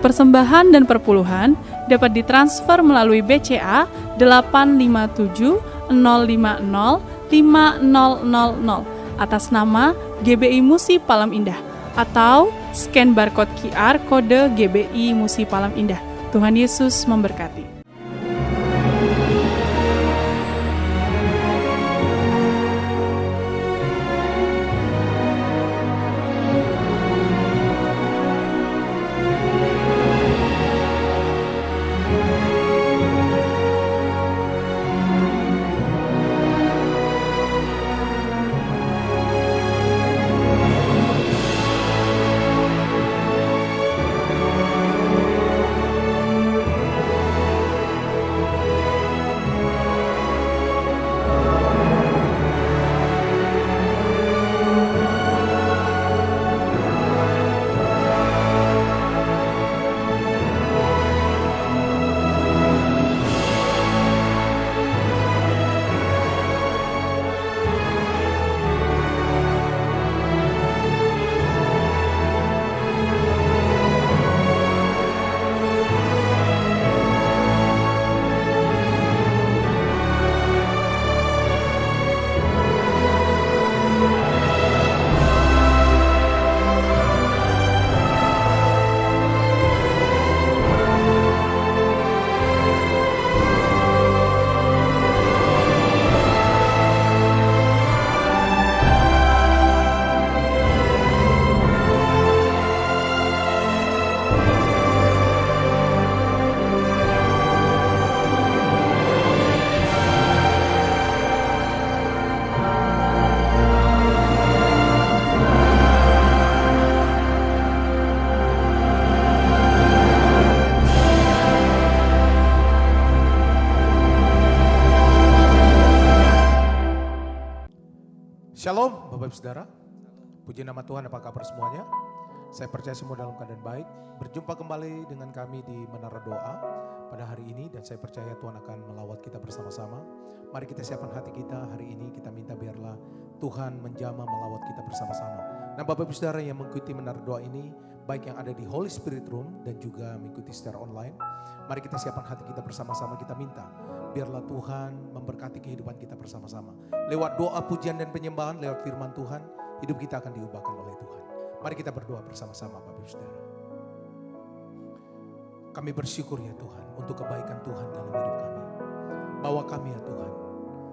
Persembahan dan perpuluhan dapat ditransfer melalui BCA 857 050 5000 atas nama GBI Musi Palam Indah atau scan barcode QR kode GBI Musi Palam Indah. Tuhan Yesus memberkati. Shalom Bapak Ibu Saudara, puji nama Tuhan, apa kabar semuanya? Saya percaya semua dalam keadaan baik. Berjumpa kembali dengan kami di Menara Doa pada hari ini dan saya percaya Tuhan akan melawat kita bersama-sama. Mari kita siapkan hati kita hari ini, kita minta biarlah Tuhan menjamah melawat kita bersama-sama. Nah Bapak Ibu Saudara yang mengikuti Menara Doa ini, baik yang ada di Holy Spirit Room dan juga mengikuti secara online, mari kita siapkan hati kita bersama-sama, kita minta biarlah Tuhan memberkati kehidupan kita bersama-sama. Lewat doa, pujian dan penyembahan, lewat firman Tuhan, hidup kita akan diubahkan oleh Tuhan. Mari kita berdoa bersama-sama Bapak Ibu Saudara. Kami bersyukur ya Tuhan untuk kebaikan Tuhan dalam hidup kami. Bawa kami ya Tuhan,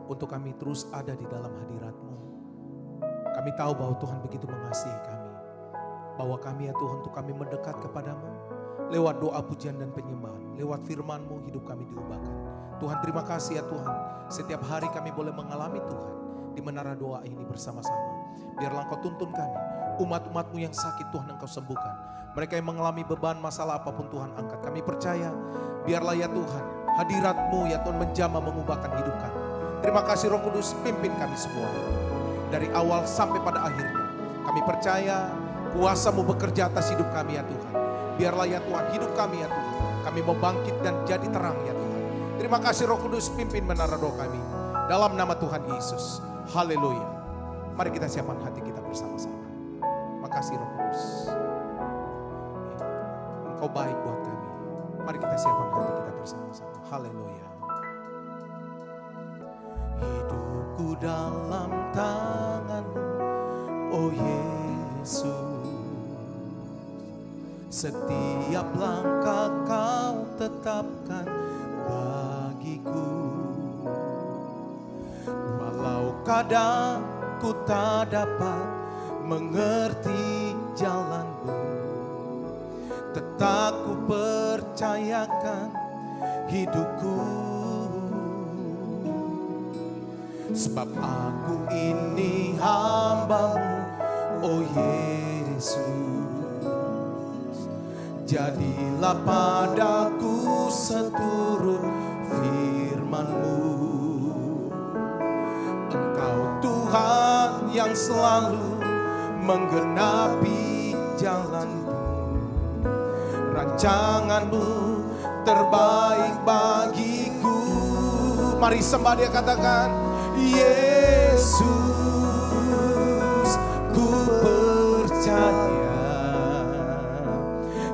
untuk kami terus ada di dalam hadirat-Mu. Kami tahu bahwa Tuhan begitu mengasihi kami. Bawa kami ya Tuhan untuk kami mendekat kepadamu. Lewat doa, pujian dan penyembahan, lewat firman-Mu hidup kami diubahkan. Tuhan terima kasih ya Tuhan, setiap hari kami boleh mengalami Tuhan di Menara Doa ini bersama-sama. Biarlah Engkau tuntun kami, umat-umat-Mu yang sakit Tuhan Engkau sembuhkan. Mereka yang mengalami beban masalah apapun Tuhan angkat. Kami percaya, biarlah ya Tuhan, hadirat-Mu ya Tuhan menjamah mengubahkan hidup kami. Terima kasih Roh Kudus, pimpin kami semua. Dari awal sampai pada akhirnya, kami percaya kuasa-Mu bekerja atas hidup kami ya Tuhan. Biarlah ya Tuhan, hidup kami ya Tuhan, kami mau bangkit dan jadi terang ya Tuhan. Terima kasih Roh Kudus, pimpin Menara Doa kami. Dalam nama Tuhan Yesus. Haleluya. Mari kita siapkan hati kita bersama-sama. Makasih Roh Kudus. Engkau baik buat kami. Mari kita siapkan hati kita bersama-sama. Haleluya. Hidupku dalam tangan-Mu, oh Yesus. Setiap langkah Kau tetapkan bagiku. Walau kadang ku tak dapat mengerti jalan-Mu, tetap ku percayakan hidupku. Sebab aku ini hamba-Mu, oh Yesus. Jadilah padaku seturut firman-Mu. Engkau Tuhan yang selalu menggenapi jalan-Mu. Rancangan-Mu terbaik bagiku. Mari sembah dia, katakan Yesus, ku percaya.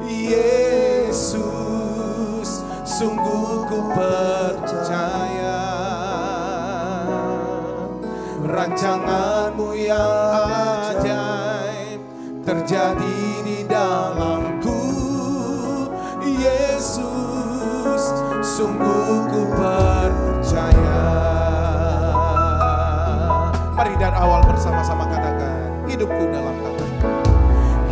Yesus, Mari dari awal bersama-sama katakan, hidupku dalam tanganmu.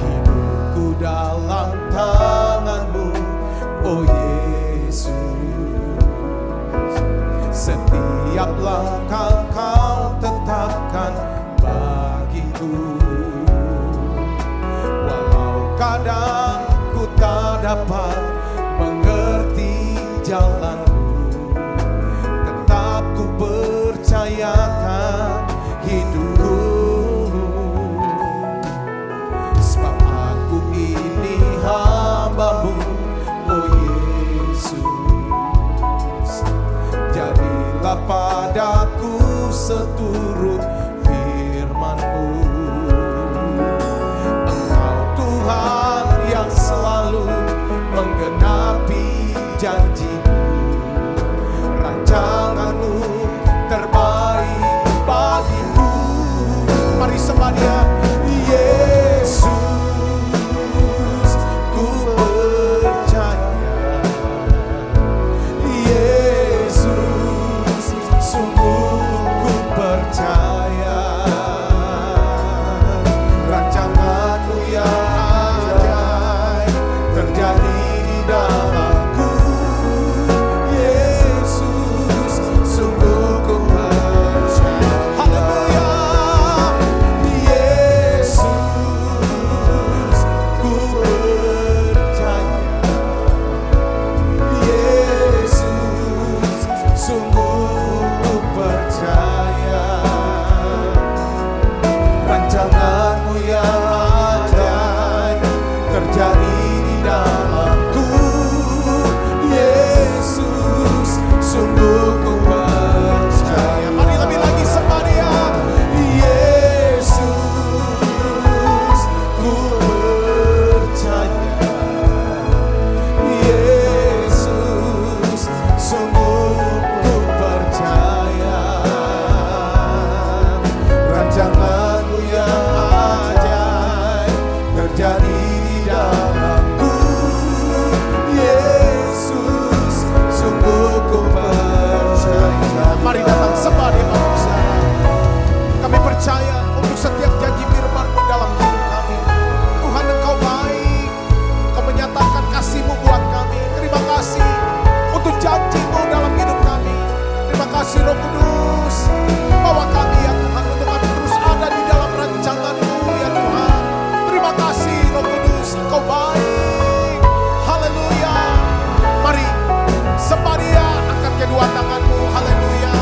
Hidupku dalam tanganmu, oh Yesus. Setiap langkah kau tetapkan bagiku. Walau kadang ku tak dapat mengerti jalanmu, tetap ku percayakan hidupku. Sebab aku ini hamba-Mu, oh Yesus. Jadilah padaku seturut firman-Mu. Engkau Tuhan yang selalu menggenapi janji-Mu. Rancangan-Mu terbaik bagiku. Mari semuanya, Yesus, ku percaya. Yesus, sungguh ku percaya. Rancangan-Mu yang ajaib terjadi di dalamku. Yesus, sungguh ku percaya. Haleluya. Yesus, ku percaya. Yesus, sungguh ku percaya. Rancangan-Mu yang ajaib terjadi di dalamku. Yesus, sungguh ku percaya. Mari lebih lagi semuanya. Yesus, ku percaya. Yesus, sungguh ku percaya. Rancangan-Mu yang ajaib terjadi di dalamku. Yesus, sungguh ku percaya. Mari datang sembah manusia. Kami percaya untuk setiap janji firman-Mu dalam hidup kami. Tuhan, Engkau baik, Engkau menyatakan kasih-Mu buat kami. Terima kasih untuk janji-Mu dalam hidup kami. Terima kasih Roh Kudus, bawa kami ya Tuhan, untuk kami terus ada di dalam rancangan-Mu ya Tuhan. Terima kasih Roh Kudus, Engkau baik. Haleluya. Mari sembah Dia, angkat kedua tanganmu. Haleluya.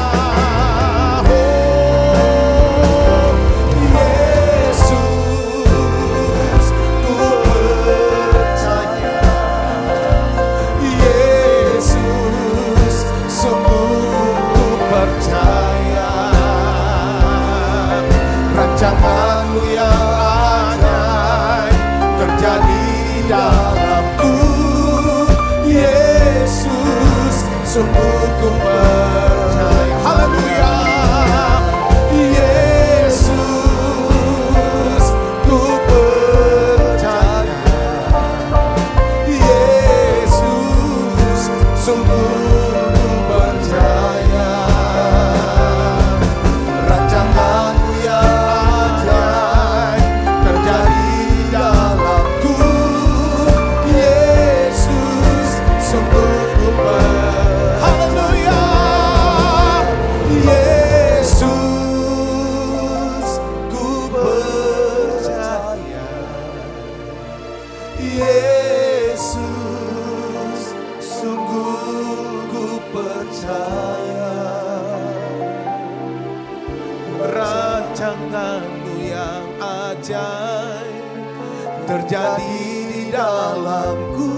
Oh, Yesus, ku percaya. Yesus, sungguh ku percaya. Rancangan-Mu yang ajaib terjadi di dalamku. Yesus, sungguh ku percaya. Haleluya. Yesus, ku percaya. Yesus, sungguh ku percaya. Rancangan-Mu yang ajaib terjadi di dalamku. Yesus, sungguh ku percaya. Haleluya. Yesus, ku percaya. Yesus, sungguh ku percaya. Rancangan-Mu yang ajaib terjadi di dalamku.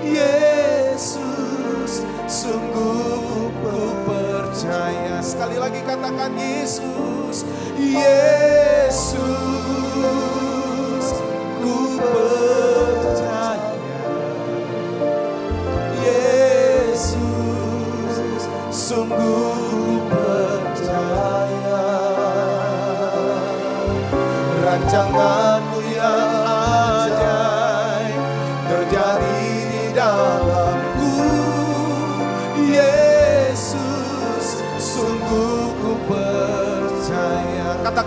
Yesus, sungguh ku percaya. Sekali lagi katakan Yesus. Yesus, ku percaya. Yesus, sungguh ku percaya. Rancangan-Mu yang ajaib terjadi di dalamku. Yesus, sungguh ku percaya.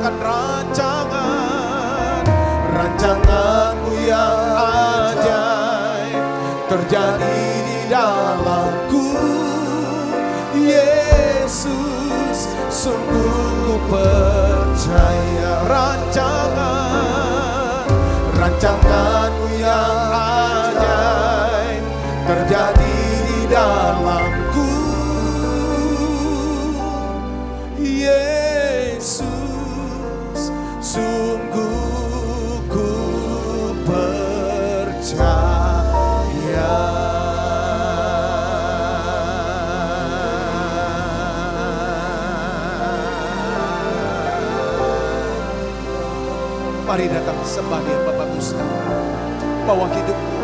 Katakan rancangan-Mu yang ajaib terjadi di dalamku. Yesus, sungguh ku percaya rancangan-Mu yang ajaib terjadi di dalamku. Yesus, sungguh ku percaya. Mari datang sembah Dia Bapak Musa. Bawa hidupmu,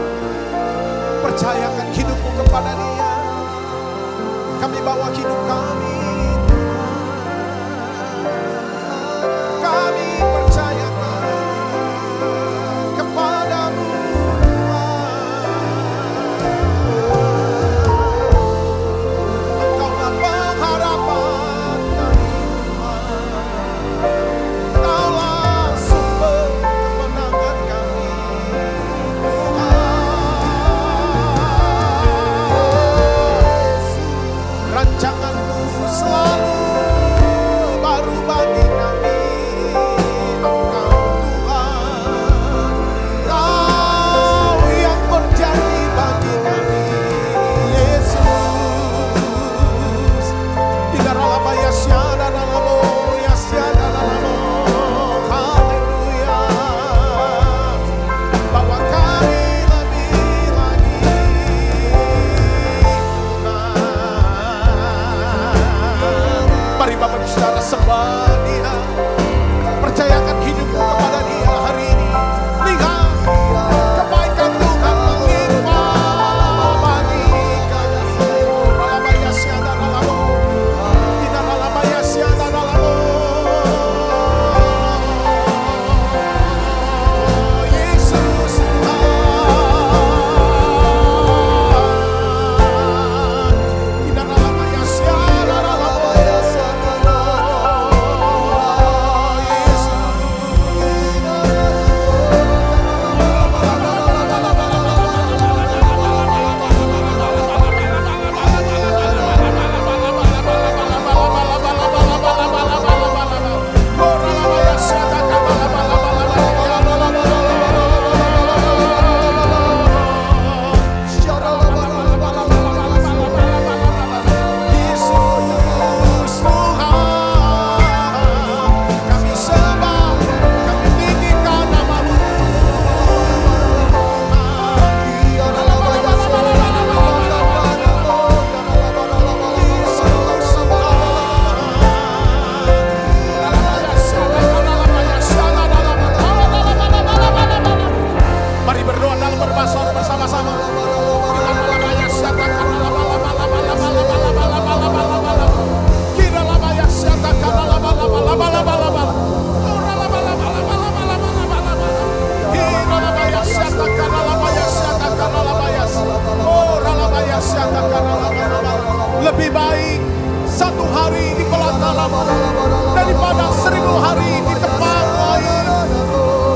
percayakan hidupmu kepada Dia. Kami bawa hidup kami, kami percayakan kepada-Mu, Engkaulah pengharapan kami, Engkaulah sumber kemenangan kami, rancangan-Mu selalu baru bagi kami. Engkau Tuhan, Kau yang berjanji bagi kami. Yesus, tidak ralabaya syada dalamo, ya syada dalamo. Haleluya, bawa kami lebih lagi. Mari Bapak Saudara sembah Dia, percayakan hidupmu kepada Dia hari ini. Lihat kebaikan Tuhan melimpah bagi kami. Ralabaya syada dalamo, tidak ralabaya syada dalamo. Yesus Tuhan, tidak ralabaya syada dalamo. Yesus Tuhan, kami sembah, kami tinggikan nama-Mu. Mari berdoa dalam berbahasa bersama-sama. Lebih baik satu hari di belakangmu daripada 1000 hari di tempat lain.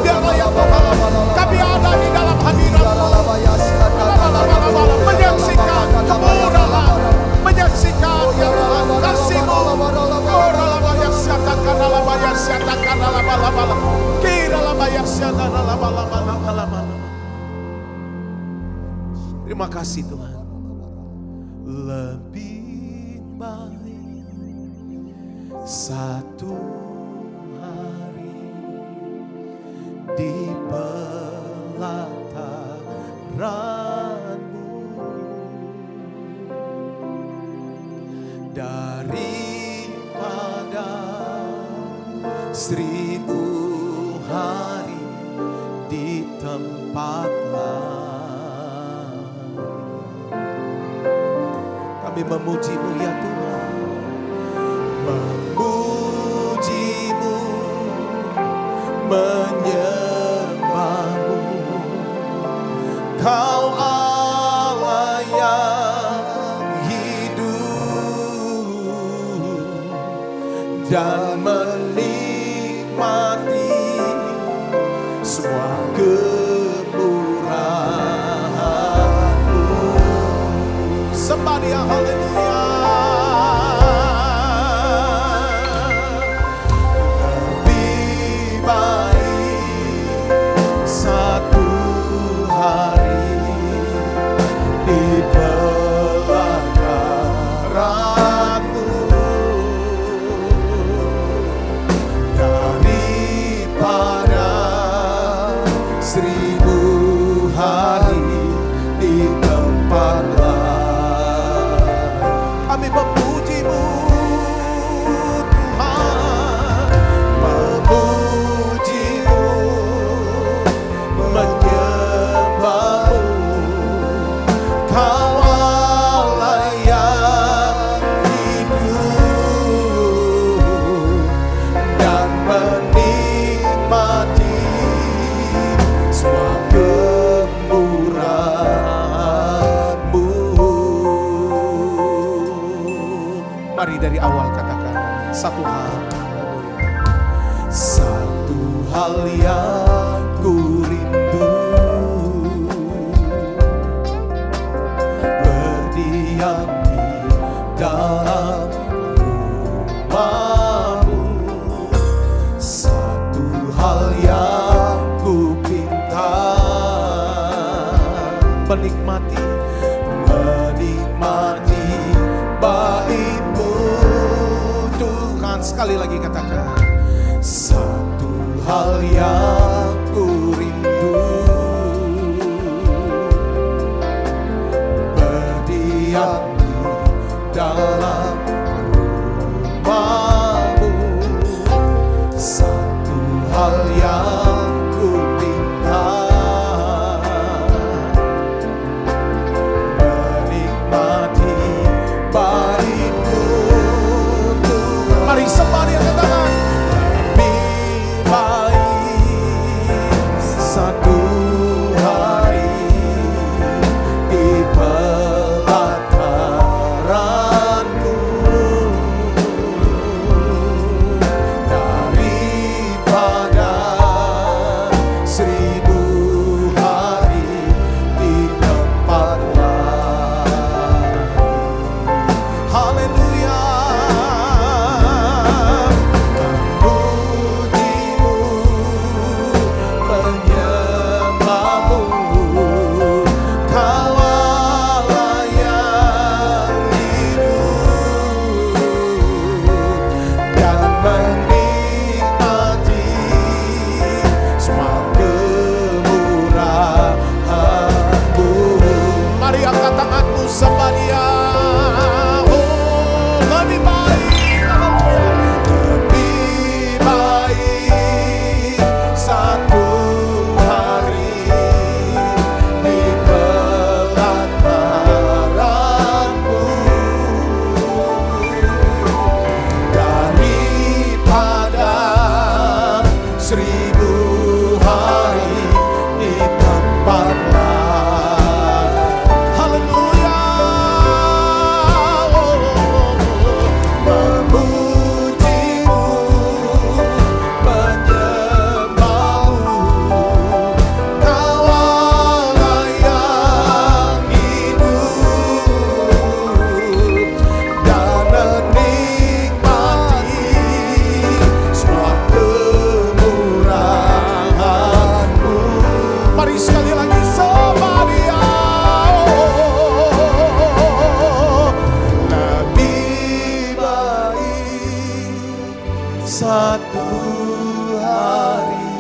Biarlah ya Tuhan, kami ada di dalam hadirat-Mu, menyaksikan kemurahan, menyaksikan ya Tuhan kasih-Mu. Terima kasih Tuhan. Lebih baik satu hari di pelataran-Mu daripada 1000 hari di tempat lain. Kami memuji-Mu ya Tuhan, memuji-Mu, menyembah-Mu. Kau Allah yang hidup dan menikmati seribu hari di tempat lain. Kami memuji-Mu Tuhan, memuji-Mu, menyembah-Mu. Kau Allah yang hidup dan menikmati semua kemurahan-Mu. Mari dari awal katakan satu hal. Satu hal yang ku rindu, berdiam di dalam rumah-Mu. Satu hal yang ku pinta, menikmati bait-Mu Tuhan. Sekali lagi katakan, satu hal yang ku rindu, berdiam di dalam rumah-Mu. Satu hal yang ku pinta, menikmati bait-Mu Tuhan. Mari sembah Dia, katakan, lebih baik satu hari di pelataran-Mu daripada seribu hari di tempat lain. Haleluya. Memuji-Mu, menyembah-Mu. Kau Allah yang hidup dan menikmati semua kemurahan-Mu. Mari angkat tanganmu, sembah Dia. Oh, lebih baik, lebih baik satu hari di pelataran-Mu daripada seribu hari di tempat lain. Haleluya. Memuji-Mu, menyembah-Mu. Kau Allah yang hidup dan menikmati semua kemurahan-Mu. Mari sekali lagi sembah Dia. Oh, lebih baik satu hari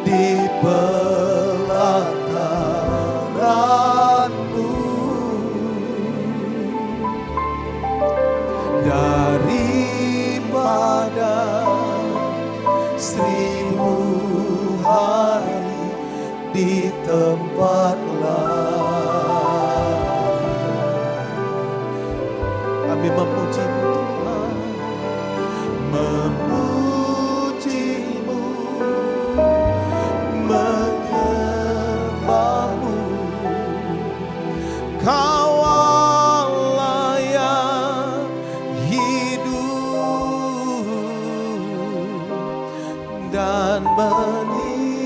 di pelataran-Mu daripada seribu hari di tempat lain. Kami memuji-Mu Tuhan, memuji-Mu, menyembah-Mu. Kau Allah yang hidup dan menikmati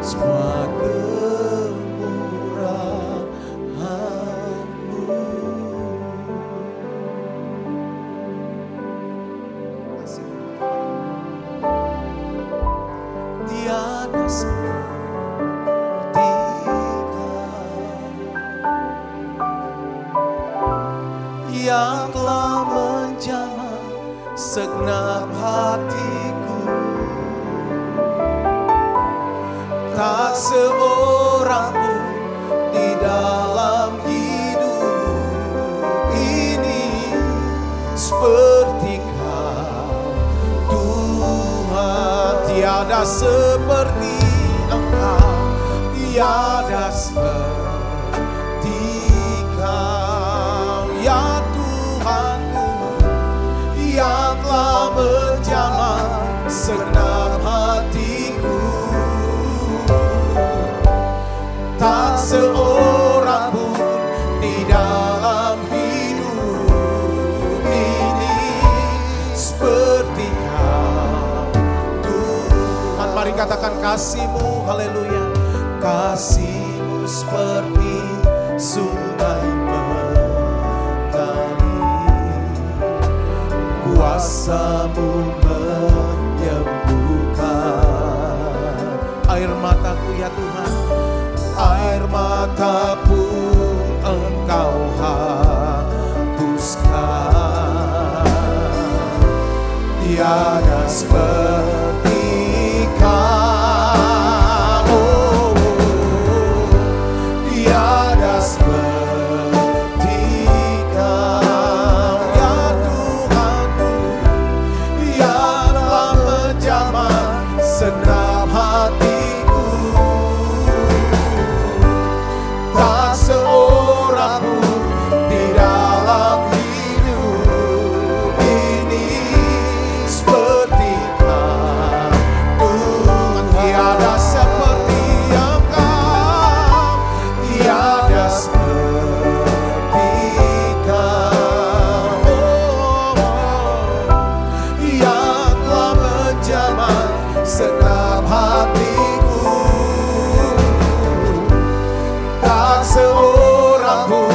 semua kemurahan-Mu. Kasih Tuhan. Tiada seperti yang telah menjamah segenap hatiku. seorang pun di dalam hidup ini seperti Kau, Tuhan. Tiada seperti Engkau, tiada seperti Kau, ya Tuhanku, yang telah menjamah segenap hatiku. Tak seorang pun di dalam hidup ini seperti Kau, Tuhan. Mari katakan kasih-Mu, haleluya. Kasih-Mu seperti sungai mengalir, kuasa-Mu menyembuhkan. Air mataku ya Tuhan, air mata pun Engkau hapuskan. Tiada seperti Kau, tiada seperti Kau, ya Tuhanku, yang telah menjamah segenap hatiku. Tak seorang pun di dalam hidup ini seperti Kau, Tuhan. Tiada seperti Engkau, tiada seperti Kau, yang telah menjamah segenap hatiku. Tak seorang pun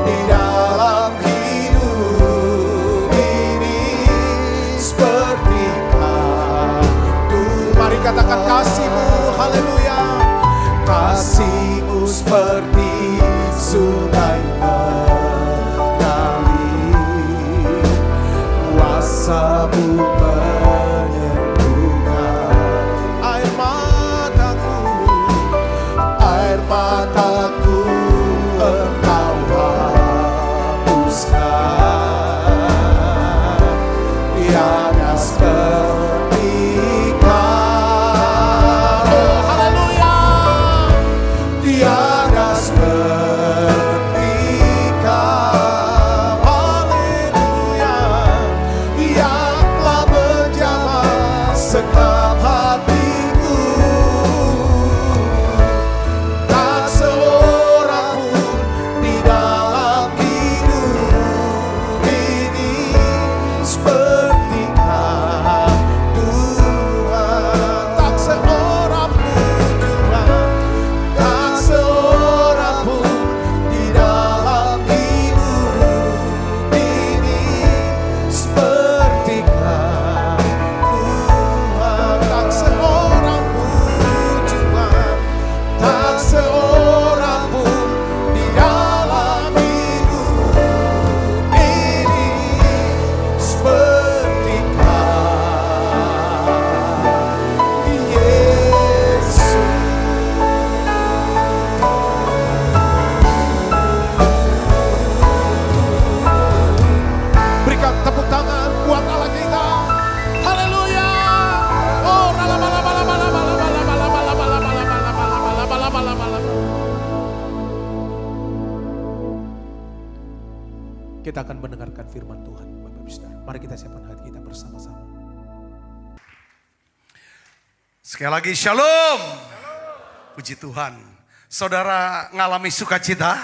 di dalam hidup ini seperti Kau, Tuhan. Mari katakan kasih-Mu, haleluya. Kasih-Mu seperti sungai mengalir, kuasa-Mu menyembuhkan. Air mataku, air mataku Engkau hapuskan. Tiada seperti Kau, haleluya. Tiada seperti Kau, haleluya, yang telah menjamah segenap hatiku. Tak seorang pun di dalam hidup ini seperti Kau, Tuhan. Tak seorang pun, Tuhan, tak seorang pun di dalam hidup ini seperti Kau, Tuhan. Tak seorang pun, Tuhan, tak seorang pun di dalam hidup ini seperti Kau, Yesus. Berikan tepuk tangan buat Allah kita. Haleluya. Oh, kita akan mendengarkan firman Tuhan, Bapak Ibu Saudara. Mari kita siapkan hati kita bersama-sama. Sekali lagi shalom. Puji Tuhan. Saudara ngalami sukacita?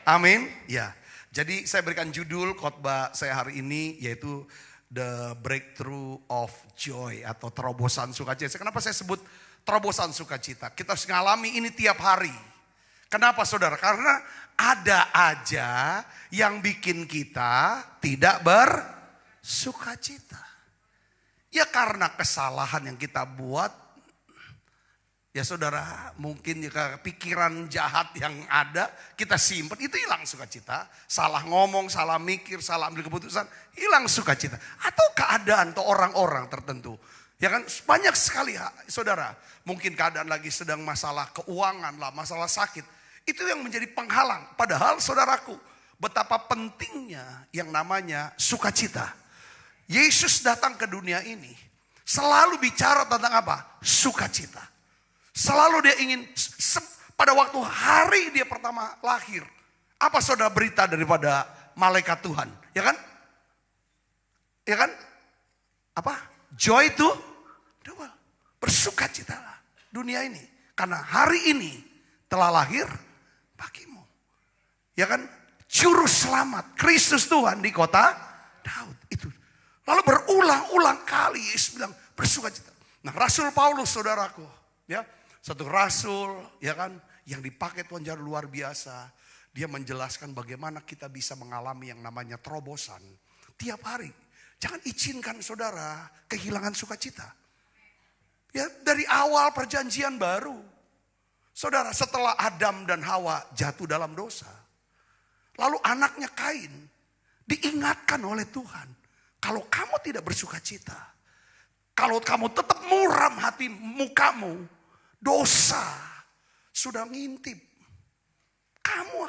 Amin. Ya. Jadi saya berikan judul khotbah saya hari ini yaitu The Breakthrough of Joy atau terobosan sukacita. Kenapa saya sebut terobosan sukacita? Kita harus ngalami ini tiap hari. Kenapa saudara? Karena ada aja yang bikin kita tidak bersukacita. Ya karena kesalahan yang kita buat. Ya saudara, mungkin jika pikiran jahat yang ada kita simpan, itu hilang sukacita. Salah ngomong, salah mikir, salah ambil keputusan, hilang sukacita. Atau keadaan atau orang-orang tertentu Ya kan, banyak sekali saudara. Mungkin keadaan lagi sedang masalah keuangan lah, masalah sakit. Itu yang menjadi penghalang. Padahal saudaraku, betapa pentingnya yang namanya sukacita. Yesus datang ke dunia ini selalu bicara tentang apa? Sukacita. Selalu dia ingin, pada waktu hari dia pertama lahir. Apa saudara berita daripada malaikat Tuhan? Ya kan? Ya kan? Apa? Joy itu bersukacitalah dunia ini. Karena hari ini telah lahir bagimu. Ya kan? Juru selamat Kristus Tuhan di kota Daud. Itu. Lalu berulang-ulang kali Yesus bilang bersukacita. Nah, Rasul Paulus saudaraku, ya, satu rasul, ya kan, yang dipakai Tuhan jauh luar biasa. Dia menjelaskan bagaimana kita bisa mengalami yang namanya terobosan tiap hari. Jangan izinkan saudara kehilangan sukacita. Ya, dari awal perjanjian baru. Saudara, setelah Adam dan Hawa jatuh dalam dosa. Lalu anaknya Kain diingatkan oleh Tuhan. Kalau kamu tidak bersukacita. Kalau kamu tetap muram hati mukamu. Dosa sudah ngintip. Kamu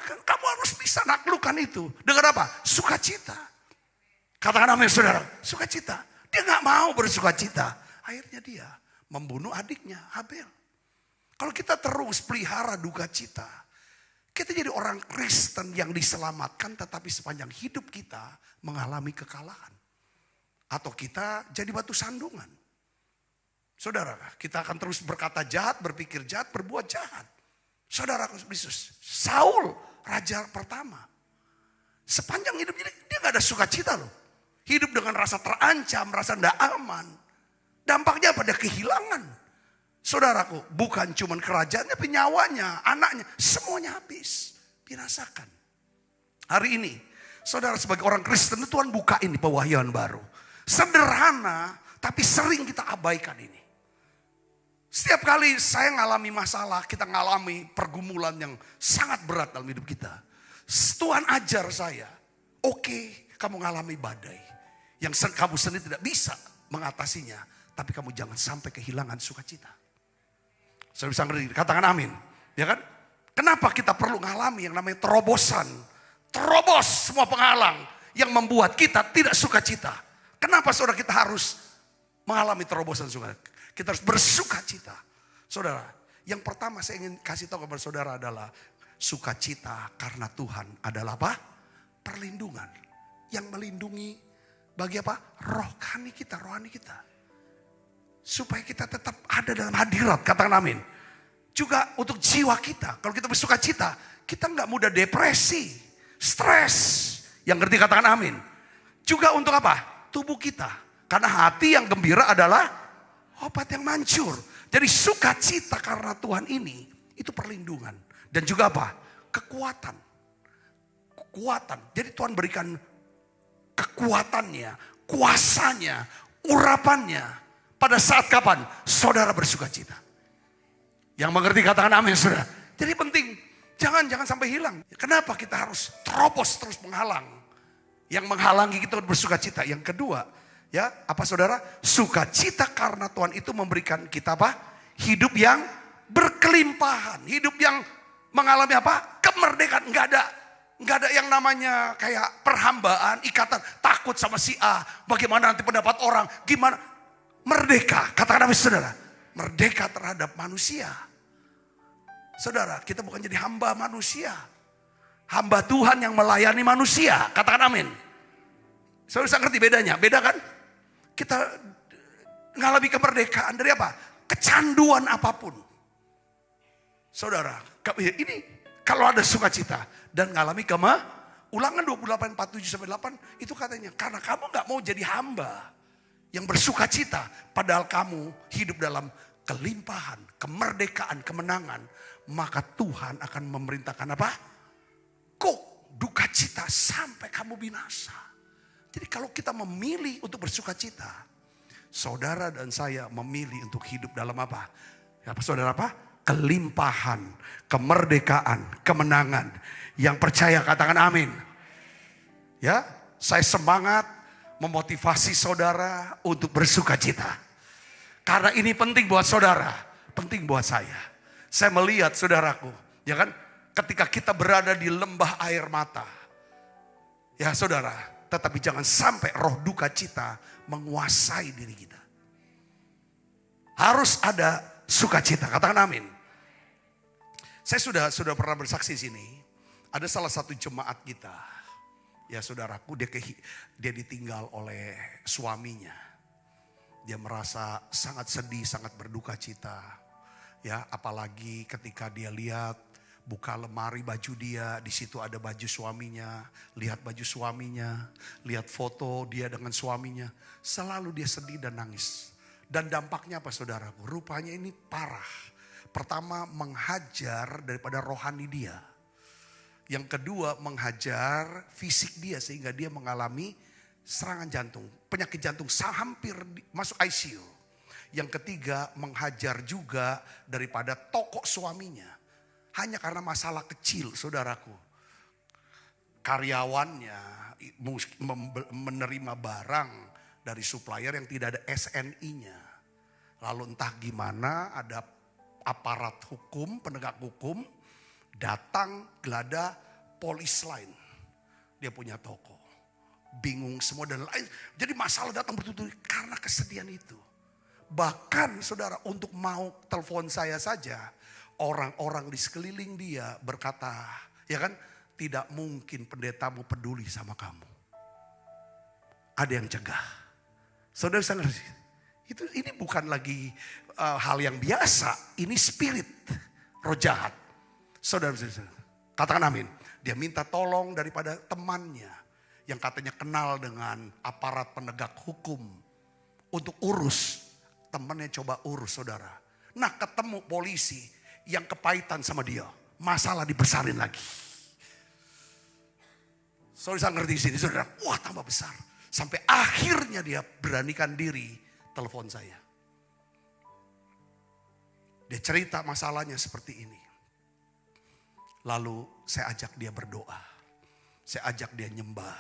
harus bisa naklukkan itu. Dengan apa? Sukacita. Katakan amin saudara. Sukacita. Dia gak mau bersukacita. Akhirnya dia membunuh adiknya Habel. Kalau kita terus pelihara duka cita. Kita jadi orang Kristen yang diselamatkan. Tetapi sepanjang hidup kita mengalami kekalahan. Atau kita jadi batu sandungan. Saudara, kita akan terus berkata jahat, berpikir jahat, berbuat jahat. Saudara Kristus, Saul, raja pertama. Sepanjang hidupnya dia gak ada sukacita loh. Hidup dengan rasa terancam, rasa tidak aman. Dampaknya pada kehilangan. Saudaraku, bukan cuma kerajaannya, tapi nyawanya, anaknya, semuanya habis. Binasakan. Hari ini, saudara sebagai orang Kristen, Tuhan buka ini pewahyuan baru. Sederhana, tapi sering kita abaikan ini. Setiap kali saya ngalami masalah, kita ngalami pergumulan yang sangat berat dalam hidup kita. Tuhan ajar saya, oke, kamu ngalami badai. Yang kamu sendiri tidak bisa mengatasinya. Tapi kamu jangan sampai kehilangan sukacita. Saya bisa ngerti, katakan amin. Ya kan? Kenapa kita perlu ngalami yang namanya terobosan. Terobos semua penghalang yang membuat kita tidak sukacita. Kenapa saudara kita harus mengalami terobosan sukacita? Kita harus bersukacita. Saudara, yang pertama saya ingin kasih tahu kepada saudara adalah sukacita karena Tuhan adalah apa? Perlindungan. Yang melindungi bagi apa? Rohani kita. Supaya kita tetap ada dalam hadirat, katakan amin. Juga untuk jiwa kita, kalau kita bersukacita, kita nggak mudah depresi, stres. Yang ngerti katakan amin. Juga untuk apa? Tubuh kita. Karena hati yang gembira adalah obat yang mancur. Jadi sukacita karena Tuhan ini, itu perlindungan. Dan juga apa? Kekuatan. Jadi Tuhan berikan kekuatannya, kuasanya, urapannya. Pada saat kapan? Saudara bersukacita. Yang mengerti katakan amin saudara. Jadi penting, jangan sampai hilang. Kenapa kita harus terobos terus menghalang? Yang menghalangi kita bersukacita. Yang kedua, ya apa saudara? Sukacita karena Tuhan itu memberikan kita apa? Hidup yang berkelimpahan. Hidup yang mengalami apa? Kemerdekaan. Nggak ada yang namanya kayak perhambaan, ikatan, takut sama si A. Bagaimana nanti pendapat orang? Gimana? Merdeka. Katakan apa saudara? Merdeka terhadap manusia. Saudara, kita bukan jadi hamba manusia. Hamba Tuhan yang melayani manusia. Katakan amin. Saudara bisa ngerti bedanya? Beda kan? Kita mengalami kemerdekaan dari apa? Kecanduan apapun. Saudara, ini kalau ada sukacita dan mengalami Ulangan 28:47-8 itu katanya. Karena kamu gak mau jadi hamba yang bersukacita. Padahal kamu hidup dalam kelimpahan, kemerdekaan, kemenangan. Maka Tuhan akan memerintahkan apa? Duka cita sampai kamu binasa. Jadi kalau kita memilih untuk bersukacita, saudara dan saya memilih untuk hidup dalam apa? Apa saudara apa? Kelimpahan, kemerdekaan, kemenangan. Yang percaya katakan amin. Ya, saya semangat memotivasi saudara untuk bersukacita. Karena ini penting buat saudara, penting buat saya. Saya melihat saudaraku, ya kan, ketika kita berada di lembah air mata, ya saudara, tetapi jangan sampai roh duka cita menguasai diri kita. Harus ada sukacita, katakan amin. Saya sudah pernah bersaksi sini, ada salah satu jemaat kita, ya saudaraku, dia ditinggal oleh suaminya. Dia merasa sangat sedih, sangat berduka cita. Ya, apalagi ketika dia lihat buka lemari baju dia, di situ ada baju suaminya, lihat baju suaminya, lihat foto dia dengan suaminya, selalu dia sedih dan nangis. Dan dampaknya apa saudaraku? Rupanya ini parah. Pertama, menghajar daripada rohani dia. Yang kedua, menghajar fisik dia sehingga dia mengalami serangan jantung, penyakit jantung hampir masuk ICU. Yang ketiga, menghajar juga daripada toko suaminya. Hanya karena masalah kecil, saudaraku. Karyawannya menerima barang dari supplier yang tidak ada SNI-nya. Lalu entah gimana ada aparat hukum, penegak hukum, datang gelada polis lain. Dia punya toko. Bingung semua dan lain. Jadi masalah datang bertutur karena kesedihan itu. Bahkan saudara, untuk mau telepon saya saja, orang-orang di sekeliling dia berkata, ya kan, tidak mungkin pendetamu peduli sama kamu. Ada yang cegah. Saudara bisa ngerti? Ini bukan lagi hal yang biasa, ini spirit, roh jahat. Saudara, katakan amin. Dia minta tolong daripada temannya yang katanya kenal dengan aparat penegak hukum untuk urus. Temannya coba urus saudara. Nah, ketemu polisi yang kepahitan sama dia. Masalah dibesarin lagi. Saudara ngerti di sini saudara. Wah, tambah besar. Sampai akhirnya dia beranikan diri telepon saya. Dia cerita masalahnya seperti ini. Lalu saya ajak dia berdoa. Saya ajak dia nyembah.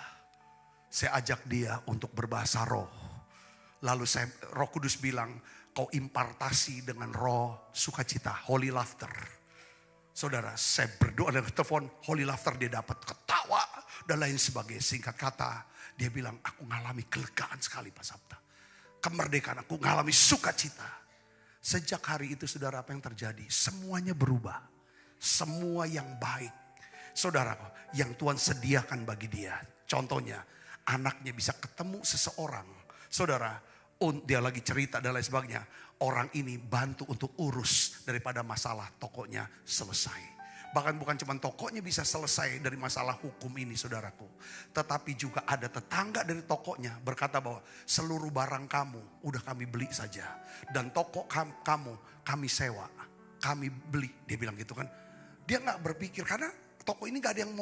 Saya ajak dia untuk berbahasa roh. Lalu Roh Kudus bilang, kau impartasi dengan roh sukacita, holy laughter. Saudara, saya berdoa dan telepon, holy laughter dia dapat, ketawa dan lain sebagainya. Singkat kata, dia bilang, aku ngalami kelegaan sekali Pak Sabta. Kemerdekaan, aku ngalami sukacita. Sejak hari itu saudara, apa yang terjadi? Semuanya berubah. Semua yang baik. Saudara, yang Tuhan sediakan bagi dia. Contohnya, anaknya bisa ketemu seseorang. Saudara, dia lagi cerita dan lain sebagainya. Orang ini bantu untuk urus daripada masalah tokonya selesai. Bahkan bukan cuma tokonya bisa selesai dari masalah hukum ini saudaraku. Tetapi juga ada tetangga dari tokonya berkata bahwa seluruh barang kamu udah kami beli saja. Dan toko kamu kami sewa, kami beli. Dia bilang gitu kan. Dia gak berpikir karena toko ini gak ada yang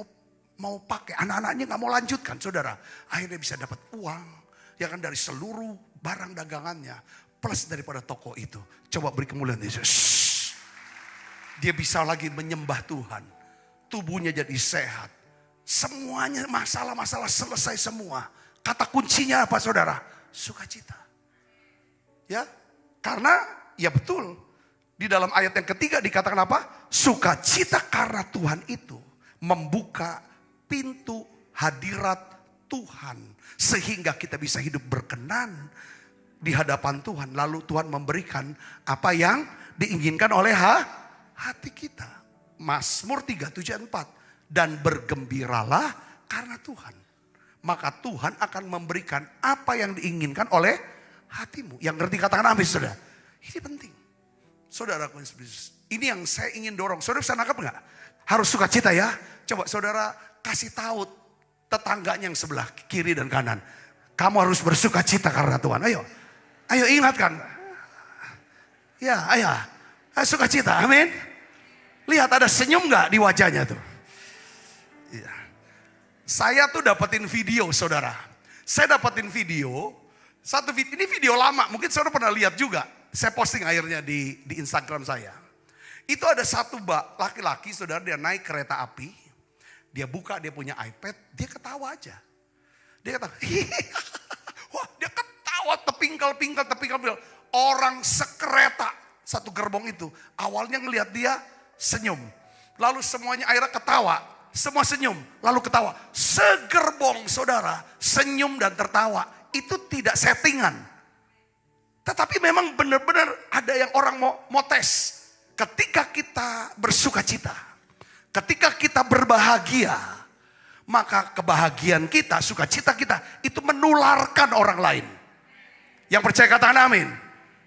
mau pakai. Anak-anaknya gak mau lanjutkan saudara. Akhirnya bisa dapat uang. Ya kan dari seluruh barang dagangannya. Plus daripada toko itu. Coba beri kemuliaan Yesus. Dia bisa lagi menyembah Tuhan. Tubuhnya jadi sehat. Semuanya masalah-masalah selesai semua. Kata kuncinya apa saudara? Sukacita. Ya, karena ya betul. Di dalam ayat yang ketiga dikatakan apa? Sukacita karena Tuhan itu membuka pintu hadirat Tuhan. Sehingga kita bisa hidup berkenan di hadapan Tuhan. Lalu Tuhan memberikan apa yang diinginkan oleh hati kita. Mazmur 3:7-4. Dan bergembiralah karena Tuhan. Maka Tuhan akan memberikan apa yang diinginkan oleh hatimu. Yang ngerti katakan amin saudara. Ini penting. Saudara, ini yang saya ingin dorong. Saudara bisa nangkap gak? Harus sukacita ya. Coba saudara kasih tahu tetangganya yang sebelah kiri dan kanan. Kamu harus bersukacita karena Tuhan. Ayo. Ayo ingatkan. Ya, ayo. Sukacita, amin. Lihat ada senyum gak di wajahnya tuh. Ya. Saya tuh dapetin video saudara. Saya dapetin video. Ini video lama, mungkin saudara pernah lihat juga. Saya posting akhirnya di Instagram saya. Itu ada satu laki-laki saudara, dia naik kereta api. Dia buka, dia punya iPad, dia ketawa aja. Dia ketawa, wah dia ketawa tepingkal-pingkal. orang sekereta satu gerbong itu. Awalnya ngelihat dia senyum. Lalu semuanya akhirnya ketawa. Semua senyum, lalu ketawa. Segerbong saudara senyum dan tertawa. Itu tidak settingan. Tetapi memang benar-benar ada yang orang mau tes. Ketika kita bersuka cita, ketika kita berbahagia, maka kebahagiaan kita, sukacita kita itu menularkan orang lain. Yang percaya katakan amin.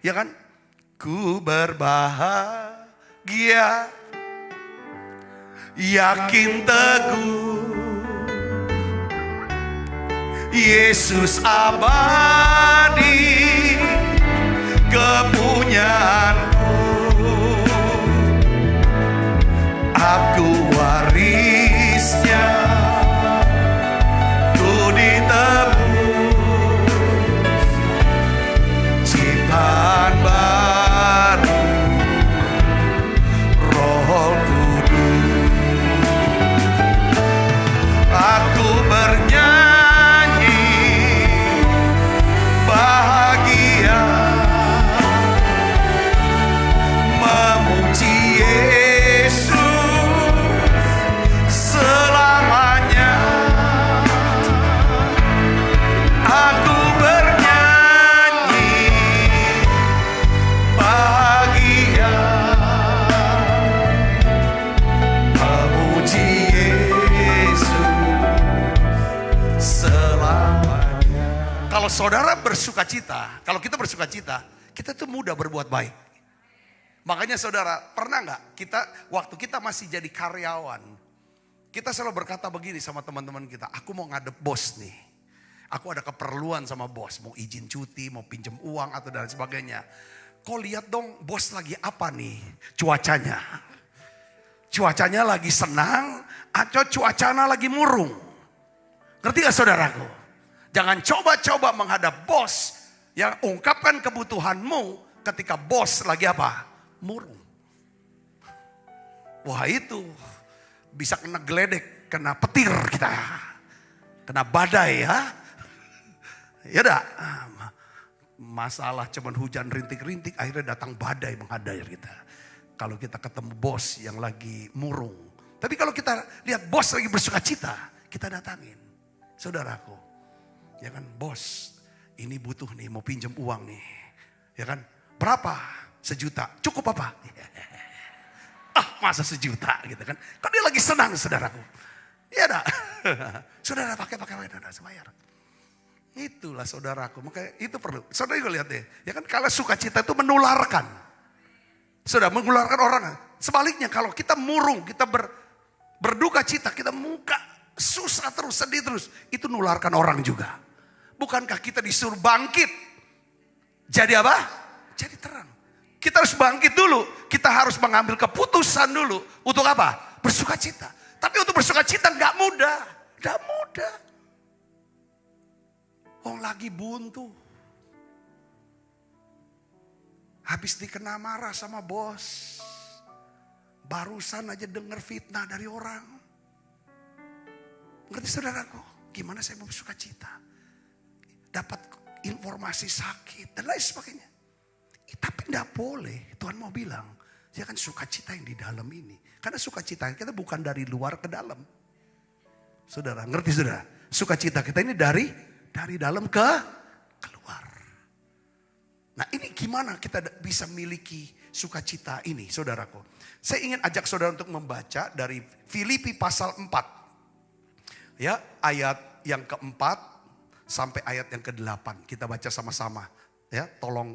Ya kan? Ku berbahagia, yakin teguh, Yesus abadi kepunyaanku, aku warisnya, ku ditebus ciptaan baru, Roh Kudus. Aku bernyanyi bahagia, memuji Yesus selamanya. Aku bernyanyi bahagia, memuji Yesus selamanya. Kalau saudara bersuka cita, kalau kita bersuka cita, kita tuh mudah berbuat baik. Makanya saudara, pernah nggak waktu kita masih jadi karyawan, kita selalu berkata begini sama teman-teman kita, aku mau ngadep bos nih. Aku ada keperluan sama bos, mau izin cuti, mau pinjam uang atau dan sebagainya. Kau lihat dong bos lagi apa nih cuacanya. Cuacanya lagi senang atau cuacanya lagi murung. Ngerti gak saudaraku? Jangan coba-coba menghadap bos yang ungkapkan kebutuhanmu ketika bos lagi apa? Murung. Wah itu bisa kena geledek, kena petir kita. Kena badai ya. Ya dah. Masalah cuman hujan rintik-rintik, akhirnya datang badai menghadap kita. Kalau kita ketemu bos yang lagi murung. Tapi kalau kita lihat bos lagi bersuka cita, kita datangin. Saudaraku, ya kan bos, ini butuh nih, mau pinjam uang nih. Ya kan, berapa? 1 juta, cukup apa? Masa 1 juta gitu kan. Kan dia lagi senang saudaraku. Iya dah. Saudara pakai udah sebayar. Itulah saudaraku, makanya itu perlu. Saudara juga lihat deh, ya kan kalau sukacita itu menularkan. Saudara menularkan orang. Sebaliknya kalau kita murung, kita berduka cita, kita muka susah terus, sedih terus, itu nularkan orang juga. Bukankah kita disuruh bangkit? Jadi apa? Jadi terang. Kita harus bangkit dulu. Kita harus mengambil keputusan dulu. Untuk apa? Bersuka cita. Tapi untuk bersuka cita gak mudah. Gak mudah. Lagi buntu. Habis dikena marah sama bos. Barusan aja denger fitnah dari orang. Ngerti saudaraku? Gimana saya mau bersuka cita? Dapat informasi sakit dan lain sebagainya. Tapi tidak boleh, Tuhan mau bilang, ya kan sukacita yang di dalam ini. Karena sukacita kita bukan dari luar ke dalam. Saudara, ngerti saudara? Sukacita kita ini dari dalam ke keluar. Nah ini gimana kita bisa miliki sukacita ini saudaraku. Saya ingin ajak saudara untuk membaca dari Filipi pasal 4. Ya, ayat yang keempat sampai ayat yang ke-8. Kita baca sama-sama. Ya, tolong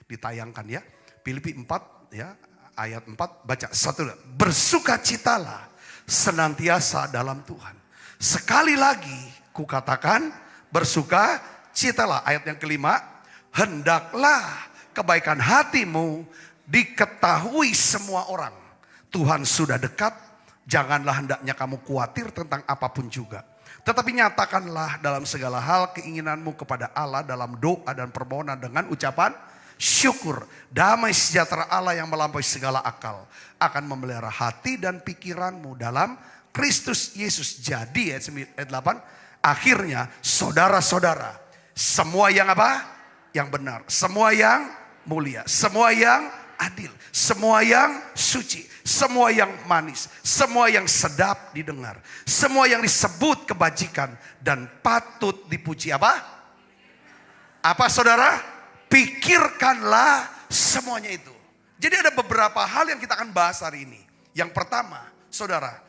ditayangkan ya. Filipi 4 ya, ayat 4 baca. 1. Bersukacitalah senantiasa dalam Tuhan. Sekali lagi kukatakan bersukacitalah. Ayat yang ke-5, hendaklah kebaikan hatimu diketahui semua orang. Tuhan sudah dekat, janganlah hendaknya kamu khawatir tentang apapun juga. Tetapi nyatakanlah dalam segala hal keinginanmu kepada Allah dalam doa dan permohonan dengan ucapan syukur. Damai sejahtera Allah yang melampaui segala akal akan memelihara hati dan pikiranmu dalam Kristus Yesus. Jadi ayat 8, akhirnya saudara-saudara, semua yang apa? yang benar, semua yang mulia, semua yang adil, semua yang suci, semua yang manis, semua yang sedap didengar, semua yang disebut kebajikan dan patut dipuji. Apa? Apa saudara? Pikirkanlah semuanya itu. Jadi ada beberapa hal yang kita akan bahas hari ini. Yang pertama, saudara,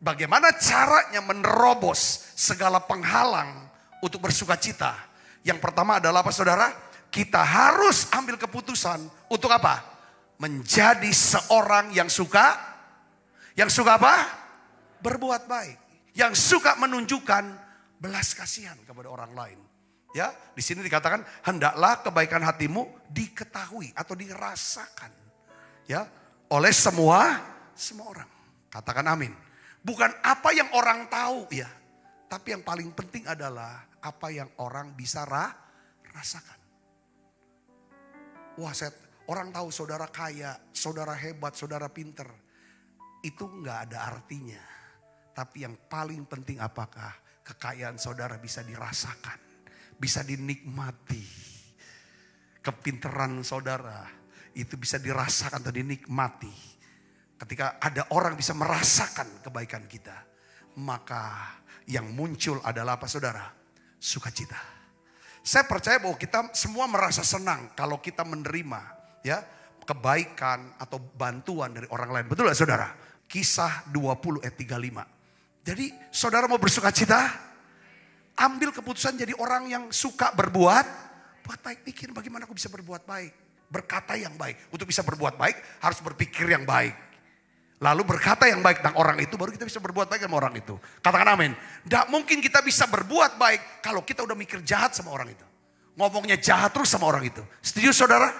bagaimana caranya menerobos segala penghalang untuk bersuka cita. Yang pertama adalah apa saudara? Kita harus ambil keputusan untuk apa? Menjadi seorang yang suka apa? Berbuat baik. Yang suka menunjukkan belas kasihan kepada orang lain. Ya, di sini dikatakan hendaklah kebaikan hatimu diketahui atau dirasakan, ya, oleh semua orang. Katakan amin. Bukan apa yang orang tahu, ya, tapi yang paling penting adalah apa yang orang bisa rasakan. Wah, orang tahu saudara kaya, saudara hebat, saudara pinter. Itu nggak ada artinya. Tapi yang paling penting apakah kekayaan saudara bisa dirasakan, bisa dinikmati. Kepinteran saudara itu bisa dirasakan atau dinikmati. Ketika ada orang bisa merasakan kebaikan kita, maka yang muncul adalah apa saudara? Sukacita. Saya percaya bahwa kita semua merasa senang kalau kita menerima, ya, kebaikan atau bantuan dari orang lain. Betul gak saudara? Kisah 20 ayat 35. Jadi saudara mau bersukacita? Ambil keputusan jadi orang yang suka berbuat baik. Pikir bagaimana aku bisa berbuat baik. Berkata yang baik. Untuk bisa berbuat baik harus berpikir yang baik. Lalu berkata yang baik tentang orang itu, baru kita bisa berbuat baik sama orang itu. Katakan amin. Tidak mungkin kita bisa berbuat baik kalau kita udah mikir jahat sama orang itu. Ngomongnya jahat terus sama orang itu. Setuju saudara?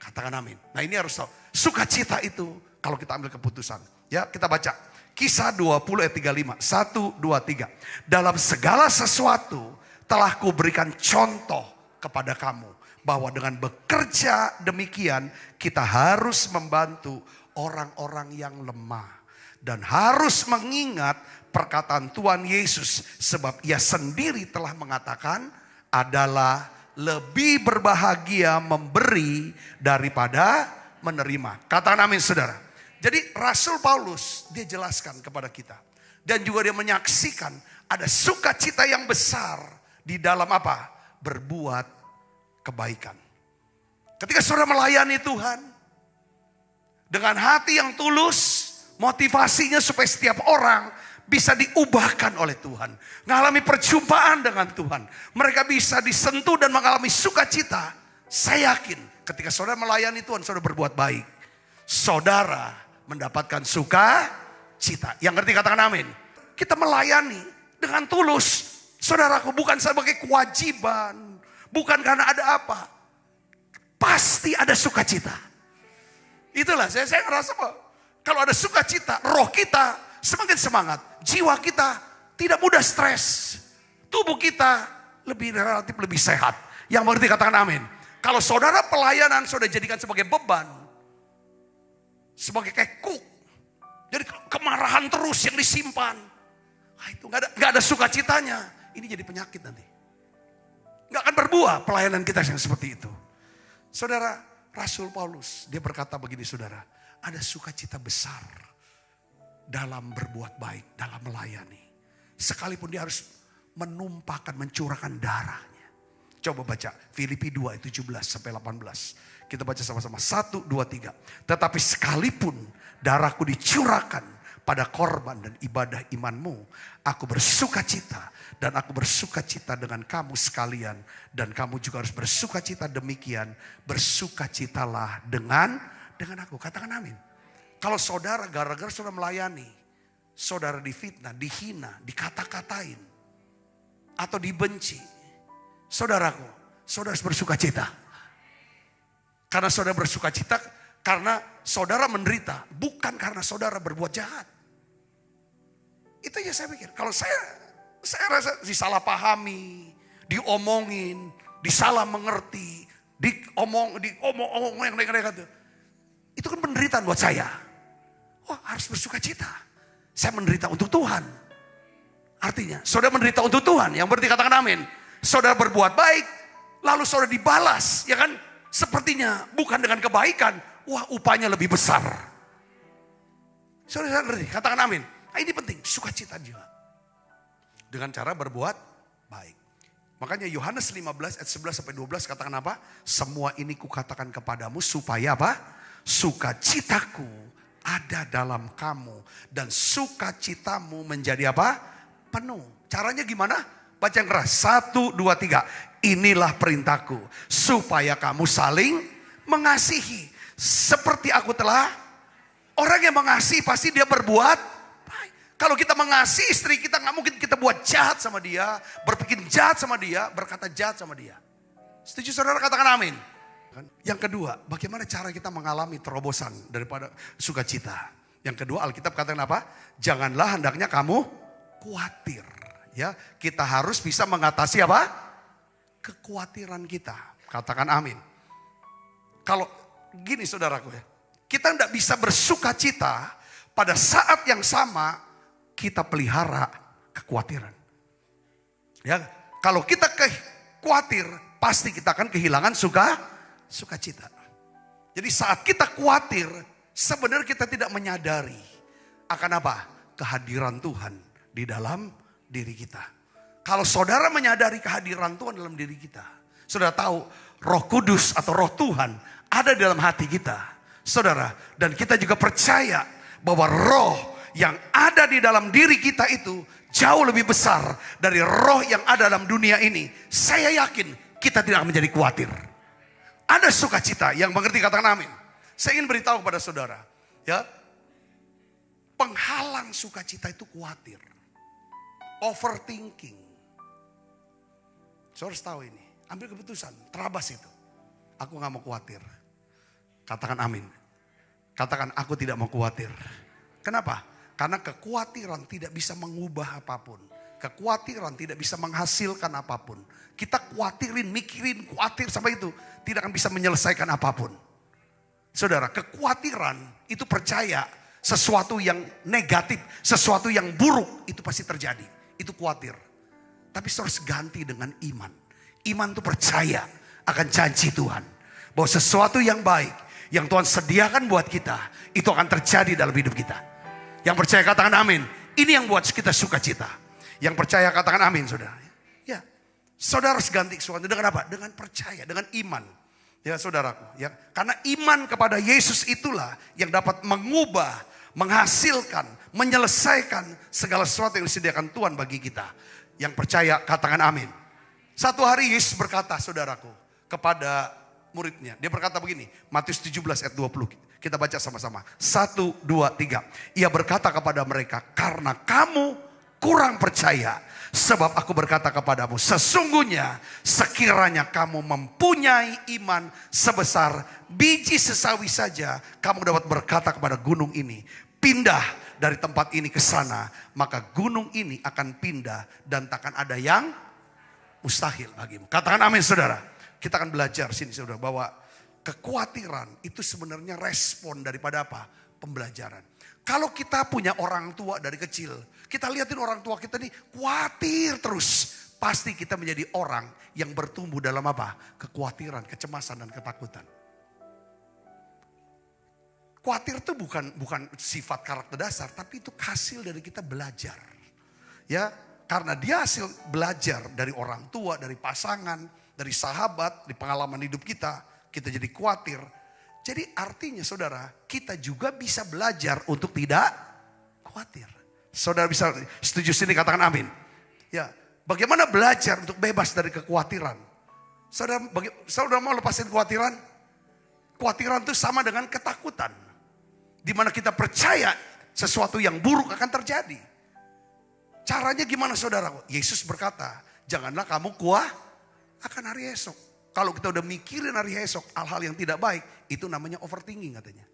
Katakan amin. Nah ini harus tahu. Sukacita itu kalau kita ambil keputusan. Ya, kita baca. Kisah 20 ayat 35. 1, 2, 3. Dalam segala sesuatu telah kuberikan contoh kepada kamu. Bahwa dengan bekerja demikian kita harus membantu orang-orang yang lemah. Dan harus mengingat perkataan Tuhan Yesus. Sebab ia sendiri telah mengatakan adalah lebih berbahagia memberi daripada menerima. Katakan amin saudara. Jadi Rasul Paulus dia jelaskan kepada kita. Dan juga dia menyaksikan ada sukacita yang besar di dalam apa? Berbuat kebaikan. Ketika saudara melayani Tuhan. Dengan hati yang tulus, motivasinya supaya setiap orang bisa diubahkan oleh Tuhan. Mengalami perjumpaan dengan Tuhan. Mereka bisa disentuh dan mengalami sukacita. Saya yakin ketika saudara melayani Tuhan, saudara berbuat baik. Saudara mendapatkan sukacita. Yang ngerti katakan amin. Kita melayani dengan tulus. Saudaraku, bukan sebagai kewajiban. Bukan karena ada apa. Pasti ada sukacita. Itulah saya ngerasa bahwa kalau ada sukacita, roh kita semakin semangat. Jiwa kita tidak mudah stres. Tubuh kita relatif lebih sehat. Yang mengerti katakan amin. Kalau saudara pelayanan saudara jadikan sebagai beban. Sebagai kayak kuk. Jadi kemarahan terus yang disimpan. Nah, itu gak ada sukacitanya. Ini jadi penyakit nanti. Gak akan berbuah pelayanan kita yang seperti itu. Saudara, Rasul Paulus, dia berkata begini saudara. Ada sukacita besar dalam berbuat baik, dalam melayani. Sekalipun dia harus menumpahkan, mencurahkan darahnya. Coba baca Filipi 2 ayat 17 sampai 18. Kita baca sama-sama. 1, 2, 3. Tetapi sekalipun darahku dicurahkan pada korban dan ibadah imanmu, aku bersukacita dan aku bersukacita dengan kamu sekalian, dan kamu juga harus bersukacita demikian. Bersukacitalah dengan aku. Katakan amin. Kalau saudara gara-gara saudara melayani, saudara difitnah, dihina, dikata-katain atau dibenci, saudaraku, saudara harus bersukacita. Karena saudara bersukacita karena saudara menderita, bukan karena saudara berbuat jahat. Itu aja saya pikir. Kalau saya rasa disalahpahami, diomongin, disalah mengerti, diomong yang negatif. Itu kan penderitaan buat saya. Wah, harus bersukacita. Saya menderita untuk Tuhan. Artinya, saudara menderita untuk Tuhan. Yang berarti katakan amin. Saudara berbuat baik, lalu saudara dibalas, ya kan? Sepertinya bukan dengan kebaikan, wah upahnya lebih besar. Saudara ngerti? Katakan amin. Nah, ini penting, sukacita juga. Dengan cara berbuat baik. Makanya Yohanes 15 ayat 11 sampai 12 katakan apa? Semua ini kukatakan kepadamu supaya apa? Sukacitaku ada dalam kamu dan sukacitamu menjadi apa? Penuh. Caranya gimana? Baca yang keras. 1, 2, 3. Inilah perintahku supaya kamu saling mengasihi seperti aku telah. Orang yang mengasihi pasti dia berbuat baik. Kalau kita mengasihi istri kita, nggak mungkin kita buat jahat sama dia, berpikir jahat sama dia, berkata jahat sama dia. Setuju saudara? Katakan amin. Yang kedua, bagaimana cara kita mengalami terobosan daripada sukacita? Yang kedua, Alkitab katakan apa? Janganlah hendaknya kamu khawatir. Ya, kita harus bisa mengatasi apa? Kekhawatiran kita. Katakan amin. Kalau gini saudaraku ya, kita tidak bisa bersuka cita pada saat yang sama kita pelihara kekhawatiran. Ya, kalau kita khawatir, pasti kita akan kehilangan sukacita. Jadi saat kita khawatir, sebenarnya kita tidak menyadari akan apa? Kehadiran Tuhan di dalam diri kita. Kalau saudara menyadari kehadiran Tuhan dalam diri kita, saudara tahu Roh Kudus atau Roh Tuhan ada di dalam hati kita, saudara. Dan kita juga percaya bahwa roh yang ada di dalam diri kita itu jauh lebih besar dari roh yang ada dalam dunia ini. Saya yakin kita tidak akan menjadi khawatir. Ada sukacita yang mengerti, katakan amin. Saya ingin beritahu kepada saudara, ya, penghalang sukacita itu khawatir, overthinking. Saudara harus tahu ini, ambil keputusan, terabas itu. Aku gak mau khawatir. Katakan amin. Katakan aku tidak mau khawatir. Kenapa? Karena kekhawatiran tidak bisa mengubah apapun. Kekhawatiran tidak bisa menghasilkan apapun. Kita khawatirin, mikirin, khawatir sampai itu tidak akan bisa menyelesaikan apapun. Saudara, kekhawatiran itu percaya sesuatu yang negatif, sesuatu yang buruk itu pasti terjadi. Itu khawatir. Tapi harus ganti dengan iman. Iman itu percaya akan janji Tuhan. Bahwa sesuatu yang baik, yang Tuhan sediakan buat kita, itu akan terjadi dalam hidup kita. Yang percaya katakan amin. Ini yang buat kita sukacita. Yang percaya katakan amin, saudara. Ya, saudara harus ganti sesuatu dengan apa? Dengan percaya, dengan iman. Ya saudaraku. Ya, karena iman kepada Yesus itulah yang dapat mengubah, menghasilkan, menyelesaikan segala sesuatu yang disediakan Tuhan bagi kita. Yang percaya katakan amin. Satu hari Yesus berkata, saudaraku, kepada muridnya. Dia berkata begini, Matius 17 ayat 20. Kita baca sama-sama. 1, 2, 3. Ia berkata kepada mereka, karena kamu kurang percaya. Sebab aku berkata kepadamu, sesungguhnya sekiranya kamu mempunyai iman sebesar biji sesawi saja, kamu dapat berkata kepada gunung ini, pindah dari tempat ini ke sana, maka gunung ini akan pindah dan takkan ada yang mustahil bagimu. Katakan amin saudara. Kita akan belajar sini saudara bahwa kekhawatiran itu sebenarnya respon daripada apa? Pembelajaran. Kalau kita punya orang tua dari kecil, kita lihatin orang tua kita nih khawatir terus. Pasti kita menjadi orang yang bertumbuh dalam apa? Kekhawatiran, kecemasan dan ketakutan. Khawatir itu bukan sifat karakter dasar, tapi itu hasil dari kita belajar. Ya, karena dia hasil belajar dari orang tua, dari pasangan, dari sahabat, di pengalaman hidup kita jadi khawatir. Jadi artinya saudara, kita juga bisa belajar untuk tidak khawatir. Saudara bisa setuju sini katakan amin. Ya, bagaimana belajar untuk bebas dari kekhawatiran? Saudara mau lepasin kekhawatiran? Kekhawatiran itu sama dengan ketakutan. Di mana kita percaya sesuatu yang buruk akan terjadi. Caranya gimana saudara? Yesus berkata, janganlah kamu akan hari esok. Kalau kita udah mikirin hari esok, hal-hal yang tidak baik, itu namanya overthinking katanya.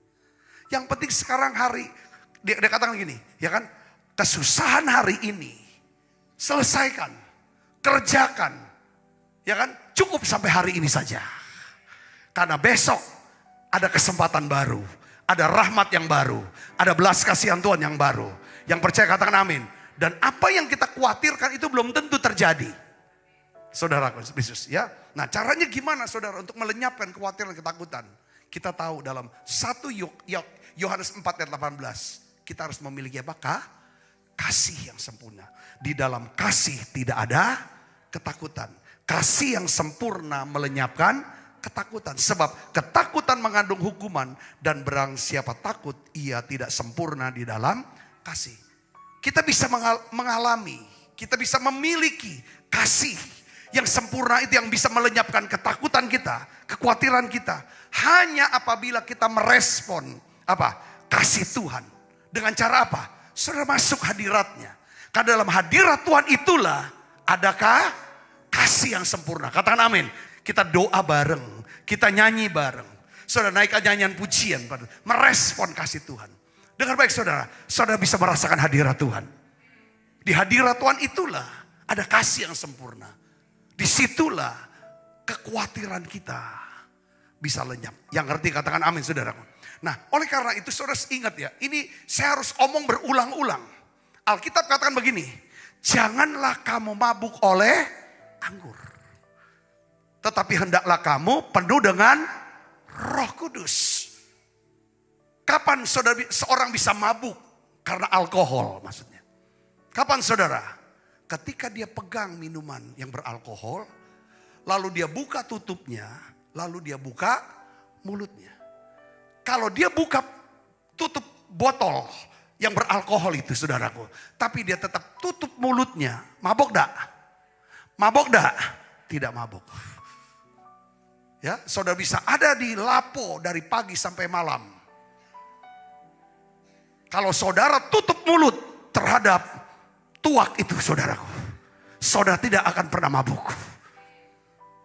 Yang penting sekarang dia katakan gini, ya kan? Kesusahan hari ini, selesaikan, kerjakan, ya kan? Cukup sampai hari ini saja. Karena besok ada kesempatan baru, ada rahmat yang baru, ada belas kasihan Tuhan yang baru. Yang percaya katakan amin. Dan apa yang kita khawatirkan itu belum tentu terjadi. Saudara Yesus ya. Nah caranya gimana saudara untuk melenyapkan kekhawatiran dan ketakutan? Kita tahu dalam 1 Yohanes 4 ayat 18. Kita harus memiliki apakah? Kasih yang sempurna. Di dalam kasih tidak ada ketakutan. Kasih yang sempurna melenyapkan ketakutan. Sebab ketakutan mengandung hukuman. Dan barang siapa takut ia tidak sempurna di dalam kasih. Kita bisa mengalami, kita bisa memiliki kasih yang sempurna itu yang bisa melenyapkan ketakutan kita, kekhawatiran kita. Hanya apabila kita merespon apa? Kasih Tuhan. Dengan cara apa? Saudara masuk hadiratnya. Karena dalam hadirat Tuhan itulah adakah kasih yang sempurna. Katakan amin. Kita doa bareng, kita nyanyi bareng. Saudara naikkan nyanyian pujian, merespon kasih Tuhan. Dengar baik saudara, saudara bisa merasakan hadirat Tuhan. Di hadirat Tuhan itulah ada kasih yang sempurna. Disitulah kekhawatiran kita bisa lenyap. Yang ngerti katakan amin saudara. Nah oleh karena itu saudara ingat ya, ini saya harus omong berulang-ulang. Alkitab katakan begini, janganlah kamu mabuk oleh anggur. Tetapi hendaklah kamu penuh dengan Roh Kudus. Kapan saudara seorang bisa mabuk? Karena alkohol maksudnya. Kapan saudara? Ketika dia pegang minuman yang beralkohol, lalu dia buka tutupnya, lalu dia buka mulutnya. Kalau dia buka tutup botol yang beralkohol itu saudaraku, tapi dia tetap tutup mulutnya, mabok dak? Mabok dak? Tidak mabok. Ya, saudara bisa ada di lapo dari pagi sampai malam. Kalau saudara tutup mulut terhadap tuak itu saudaraku, saudara tidak akan pernah mabuk.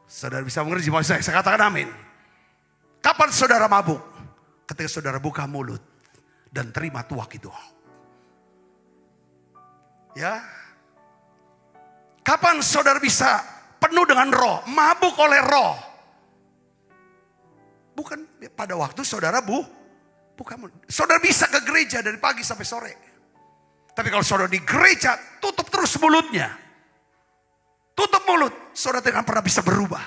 Saudara bisa mengerti maksud saya katakan amin. Kapan saudara mabuk? Ketika saudara buka mulut dan terima tuak itu. Ya. Kapan saudara bisa penuh dengan roh, mabuk oleh roh? Bukan pada waktu saudara buka mulut. Saudara bisa ke gereja dari pagi sampai sore. Tapi kalau saudara di gereja, tutup terus mulutnya. Tutup mulut, saudara tidak akan pernah bisa berubah.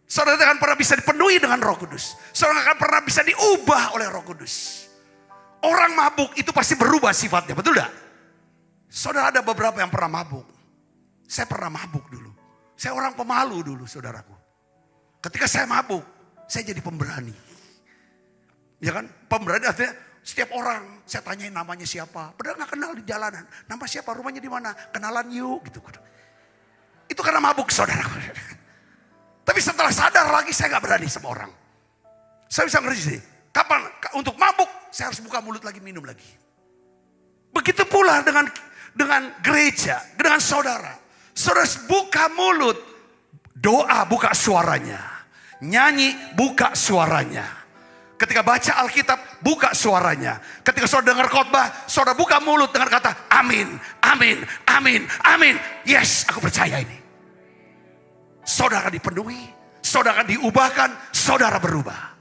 Saudara tidak akan pernah bisa dipenuhi dengan Roh Kudus. Saudara tidak akan pernah bisa diubah oleh Roh Kudus. Orang mabuk itu pasti berubah sifatnya, betul tidak? Saudara ada beberapa yang pernah mabuk. Saya pernah mabuk dulu. Saya orang pemalu dulu saudaraku. Ketika saya mabuk, saya jadi pemberani. Ya kan, pemberani artinya setiap orang saya tanyain namanya siapa. Padahal gak kenal di jalanan. Nama siapa, rumahnya di mana, kenalan yuk gitu. Itu karena mabuk saudara. Tapi setelah sadar lagi saya gak berani sama orang. Saya bisa ngerti sih. Kapan untuk mabuk saya harus buka mulut lagi, minum lagi. Begitu pula dengan gereja, dengan saudara. Saudara buka mulut, doa buka suaranya. Nyanyi buka suaranya. Ketika baca Alkitab, buka suaranya. Ketika saudara dengar khotbah, saudara buka mulut dengan kata amin, amin, amin, amin. Yes, aku percaya ini. Saudara akan dipenuhi, saudara akan diubahkan, saudara berubah.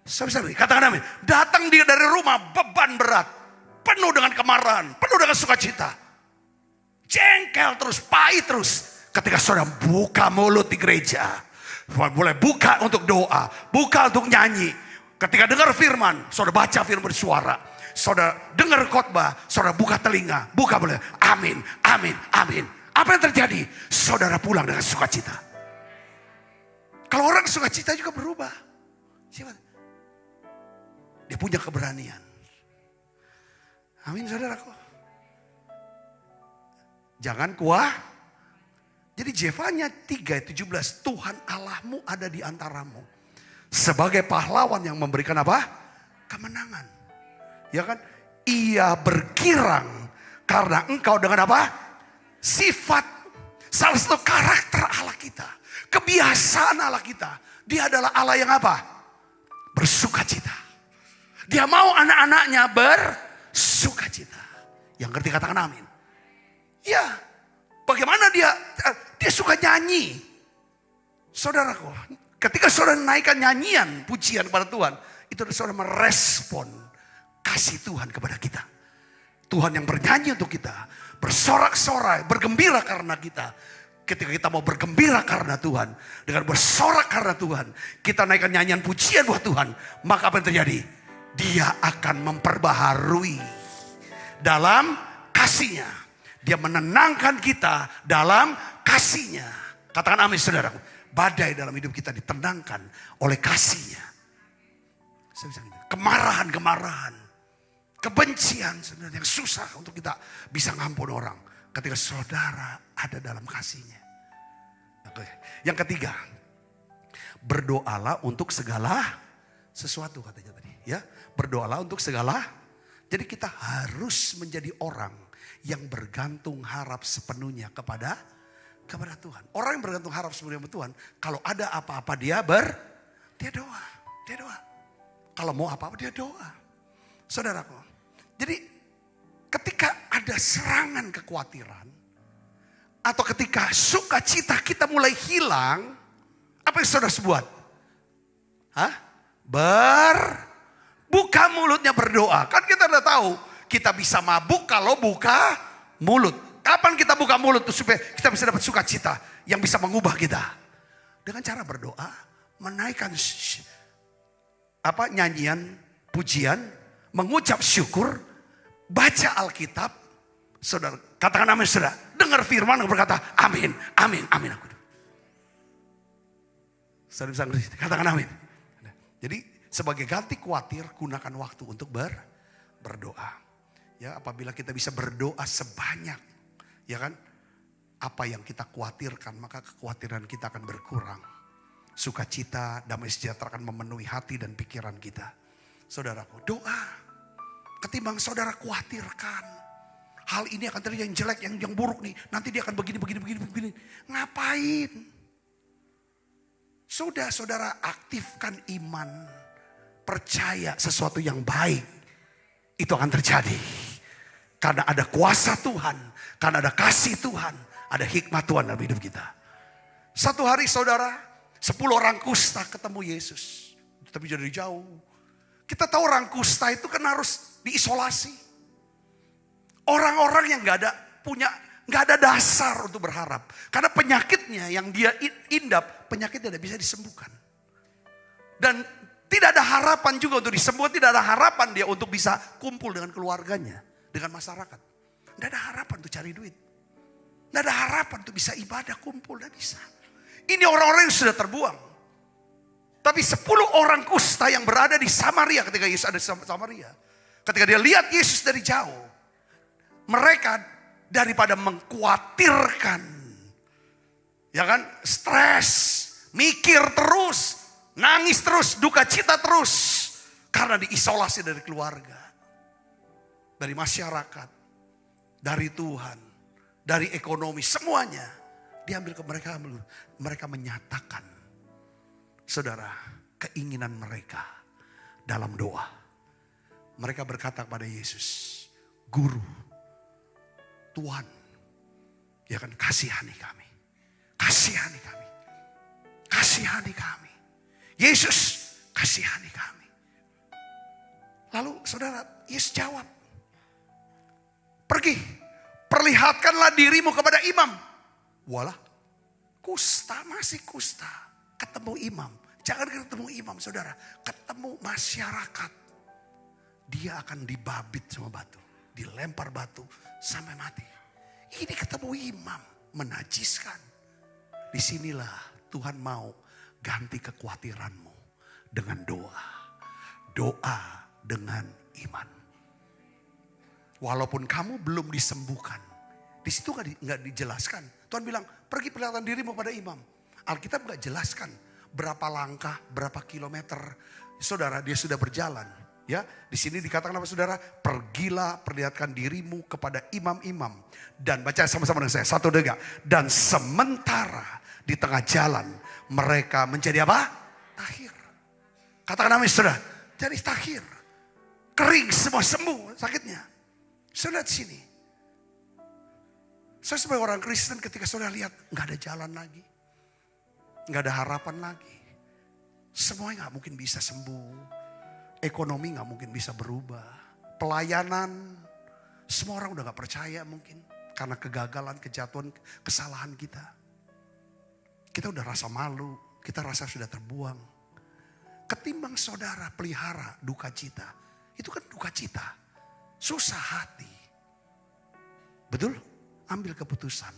Saudara, katakan amin. Datang dia dari rumah, beban berat. Penuh dengan kemarahan, penuh dengan sukacita. Jengkel terus, pahit terus. Ketika saudara buka mulut di gereja. Boleh buka untuk doa, buka untuk nyanyi. Ketika dengar firman, saudara baca firman bersuara. Saudara dengar khotbah, saudara buka telinga, buka boleh. Amin, amin, amin. Apa yang terjadi? Saudara pulang dengan sukacita. Kalau orang sukacita juga berubah. Siapa? Dia punya keberanian. Amin saudaraku. Jangan kuah. Jadi Zefanya 3:17, Tuhan Allahmu ada di antaramu. Sebagai pahlawan yang memberikan apa? Kemenangan. Ya kan? Ia bergirang karena engkau dengan apa? Sifat. Salah satu karakter Allah kita. Kebiasaan Allah kita. Dia adalah Allah yang apa? Bersukacita. Dia mau anak-anaknya bersukacita. Yang ngerti katakan amin. Ya. Bagaimana dia suka nyanyi. Saudaraku, ketika saudara naikkan nyanyian pujian kepada Tuhan, itu saudara merespon kasih Tuhan kepada kita. Tuhan yang bernyanyi untuk kita, bersorak-sorai, bergembira karena kita. Ketika kita mau bergembira karena Tuhan, dengan bersorak karena Tuhan, kita naikkan nyanyian pujian buat Tuhan, maka apa yang terjadi? Dia akan memperbaharui dalam kasih-Nya. Dia menenangkan kita dalam kasih-Nya. Katakan amin saudara. Badai dalam hidup kita ditenangkan oleh kasih-Nya. Kemarahan-kemarahan, kebencian sebenarnya yang susah untuk kita bisa ngampun orang. Ketika saudara ada dalam kasih-Nya. Oke. Yang ketiga, berdoalah untuk segala sesuatu katanya tadi. Ya, berdoalah untuk segala. Jadi kita harus menjadi orang yang bergantung harap sepenuhnya kepada Tuhan. Orang yang bergantung harap sepenuhnya kepada Tuhan, kalau ada apa-apa dia doa. Kalau mau apa-apa dia doa. Saudaraku, jadi ketika ada serangan kekhawatiran, atau ketika sukacita kita mulai hilang, apa yang saudara buat? Buka mulutnya berdoa. Kan kita udah tahu, kita bisa mabuk kalau buka mulut. Kapan kita buka mulut tuh supaya kita bisa dapat sukacita yang bisa mengubah kita? Dengan cara berdoa, menaikkan nyanyian, pujian, mengucap syukur, baca Alkitab. Saudara, katakan amin saudara. Dengar firman yang berkata amin, amin, amin. Aku. Saudara bisa ngerti, katakan amin. Jadi sebagai ganti khawatir, gunakan waktu untuk berdoa. Ya, apabila kita bisa berdoa sebanyak, ya kan, apa yang kita khawatirkan, maka kekhawatiran kita akan berkurang. Sukacita, damai sejahtera akan memenuhi hati dan pikiran kita. Saudaraku, doa. Ketimbang saudara khawatirkan. Hal ini akan terjadi yang jelek, yang buruk nih. Nanti dia akan begini. Ngapain? Sudah saudara aktifkan iman. Percaya sesuatu yang baik. Itu akan terjadi. Karena ada kuasa Tuhan. Karena ada kasih Tuhan. Ada hikmat Tuhan dalam hidup kita. Satu hari saudara, 10 orang kusta ketemu Yesus. Tapi dari jauh. Kita tahu orang kusta itu kan harus diisolasi. Orang-orang yang nggak ada dasar untuk berharap. Karena penyakitnya yang dia indap, penyakitnya tidak bisa disembuhkan. Dan tidak ada harapan juga untuk disembuhkan, tidak ada harapan dia untuk bisa kumpul dengan keluarganya, dengan masyarakat. Tidak ada harapan untuk cari duit. Tidak ada harapan untuk bisa ibadah, kumpul, tidak bisa. Ini orang-orang yang sudah terbuang. Tapi 10 orang kusta yang berada di Samaria ketika Yesus ada di Samaria. Ketika dia lihat Yesus dari jauh. Mereka daripada mengkhawatirkan, ya kan, stres, mikir terus, nangis terus, duka cita terus. Karena diisolasi dari keluarga, dari masyarakat, dari Tuhan, dari ekonomi, semuanya. Diambil ke mereka, mereka menyatakan, saudara, keinginan mereka dalam doa. Mereka berkata kepada Yesus, Guru, Tuhan, ya kan, kasihani kami. Kasihani kami. Kasihani kami. Yesus, kasihani kami. Lalu saudara, Yesus jawab. Pergi, perlihatkanlah dirimu kepada imam. Walah, kusta, masih kusta. Ketemu imam. Jangan ketemu imam saudara. Ketemu masyarakat. Dia akan dibabit sama batu. Dilempar batu sampai mati. Ini ketemu imam, menajiskan. Disinilah Tuhan mau ganti kekhawatiranmu dengan doa. Doa dengan iman. Walaupun kamu belum disembuhkan. Di situ nggak dijelaskan. Tuhan bilang, pergi perlihatkan dirimu pada imam. Alkitab nggak jelaskan berapa langkah, berapa kilometer. Saudara, dia sudah berjalan. Ya, di sini dikatakan apa saudara? Pergilah perlihatkan dirimu kepada imam-imam. Dan baca sama-sama dengan saya, satu dega. Dan sementara di tengah jalan mereka menjadi apa? Tahir. Katakan amin saudara. Jadi tahir. Kering semua, sembuh sakitnya. Saudara di sini. Saya sebagai orang Kristen ketika saudara lihat nggak ada jalan lagi. Nggak ada harapan lagi. Semuanya nggak mungkin bisa sembuh. Ekonomi gak mungkin bisa berubah. Pelayanan, semua orang udah gak percaya mungkin. Karena kegagalan, kejatuhan, kesalahan kita. kita udah rasa malu, kita rasa sudah terbuang. Ketimbang saudara pelihara duka cita, itu kan duka cita, susah hati. Betul? Ambil keputusan